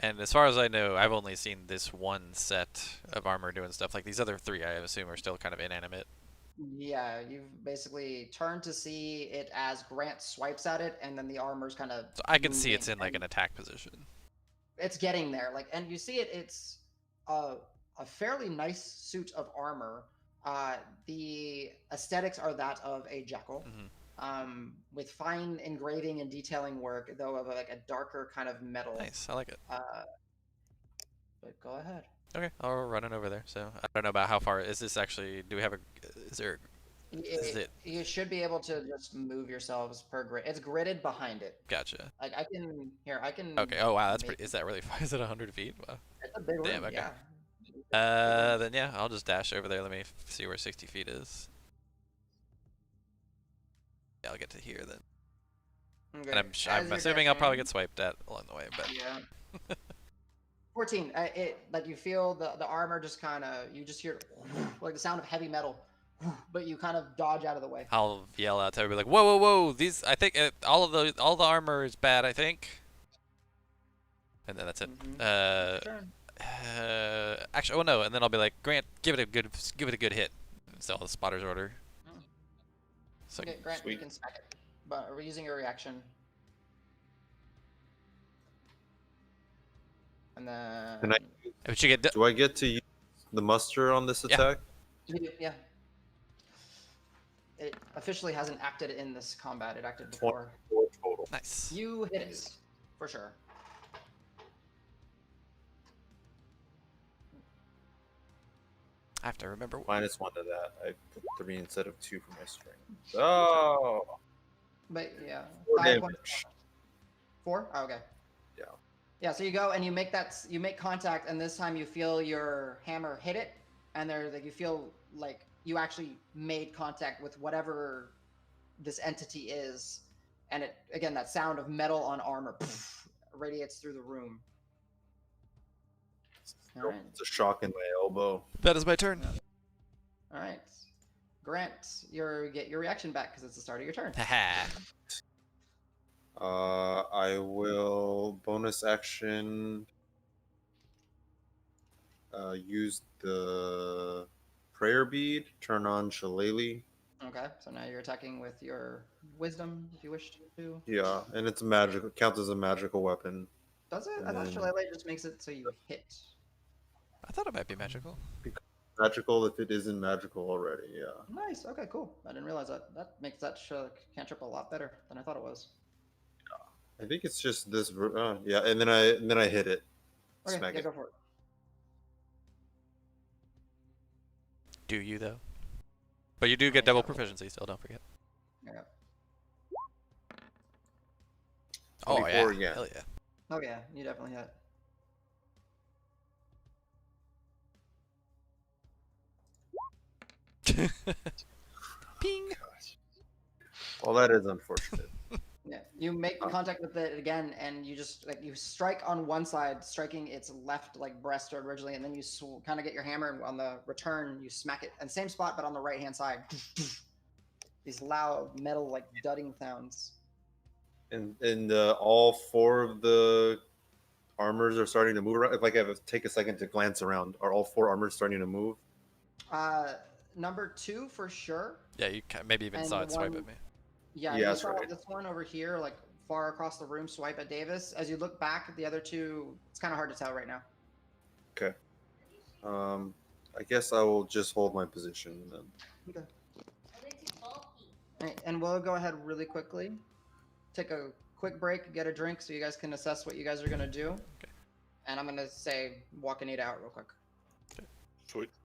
And as far as I know, I've only seen this one set of armor doing stuff. Like, these other 3, I assume, are still kind of inanimate. Yeah, you've basically turned to see it as Grant swipes at it, and then the armor's kind of. So I can see it's moving, in, like, and an attack position. It's getting there, like, and you see it. It's a fairly nice suit of armor. The aesthetics are that of a jackal, with fine engraving and detailing work, though of like a darker kind of metal. Nice, I like it. But go ahead. Okay, I'll run it over there. So I don't know about how far is this actually. Do we have a? Is there? Is it? You should be able to just move yourselves per grid. It's gridded behind it. Gotcha. Like I can here. I can. Okay. Oh wow, that's make- pretty. Is that really far? Is it 100 feet? Wow. It's a big Damn, room, okay. yeah. Then yeah, I'll just dash over there. Let me see where 60 feet is. Yeah, I'll get to here then. Okay. And I'm As I'm you're assuming I'll probably dashing- get swiped at along the way, but Yeah. 14. It like you feel the armor just kind of you just hear like the sound of heavy metal, but you kind of dodge out of the way. I'll yell out to everybody like, "Whoa, whoa, whoa! These, I think all the armor is bad. I think." And then that's it. Mhm. Turn. Actually, oh no, and then I'll be like, Grant, give it a good hit. So all the spotters order. So Okay, Grant, you Sweet. can smack it, but we're using your reaction. And then Can I? but you get Do I get to use the muster on this Yeah. attack? yeah. It officially hasn't acted in this combat. It acted before. 24 total. nice. You hit it for sure. I have to remember. -1 to that. I put 3 instead of 2 for my strength. Oh, But yeah, 4 5 points. damage. 4? Oh, okay. Yeah. Yeah, so you go and you make contact, and this time you feel your hammer hit it, and you feel like you actually made contact with whatever this entity is, and it again that sound of metal on armor radiates through the room. All right. It's a shock in my elbow. That is my turn. All right, Grant, get your reaction back because it's the start of your turn. Haha. I will bonus action use the prayer bead, turn on Shillelagh. Okay, so now you're attacking with your wisdom if you wish to. Yeah, and it's magical. Counts as a magical weapon. Does it? I And thought then- Shillelagh just makes it so you hit. I thought it might be magical. Magical if it isn't magical already. Yeah. Nice. Okay, cool. I didn't realize that. That makes that cantrip a lot better than I thought it was. I think it's just this. Yeah, and then I hit it. Okay, Smack yeah, it. go for it. Do you though? But you do get double proficiency still. Don't forget. Yeah. Oh yeah. 24 again. Hell yeah. Oh yeah, you definitely hit. Ping. Well, that is unfortunate. Yeah, you make contact with it again, and you just you strike on one side, striking its left breast originally, and then you kind of get your hammer, and on the return you smack it, and same spot but on the right hand side. These loud metal dudding sounds. And all 4 of the armors are starting to move around. If I have to take a second to glance around, are all 4 armors starting to move? Number 2 for sure. Yeah, you maybe even And saw the it swipe one- at me. Yeah, Yeah, you that's saw right. this one over here, far across the room, swipe at Davis. As you look back, the other 2, it's kind of hard to tell right now. Okay. I guess I will just hold my position then. Okay. All right, and we'll go ahead really quickly, take a quick break, get a drink, so you guys can assess what you guys are gonna do. Okay. And I'm gonna say walk Anita out real quick. Sweet.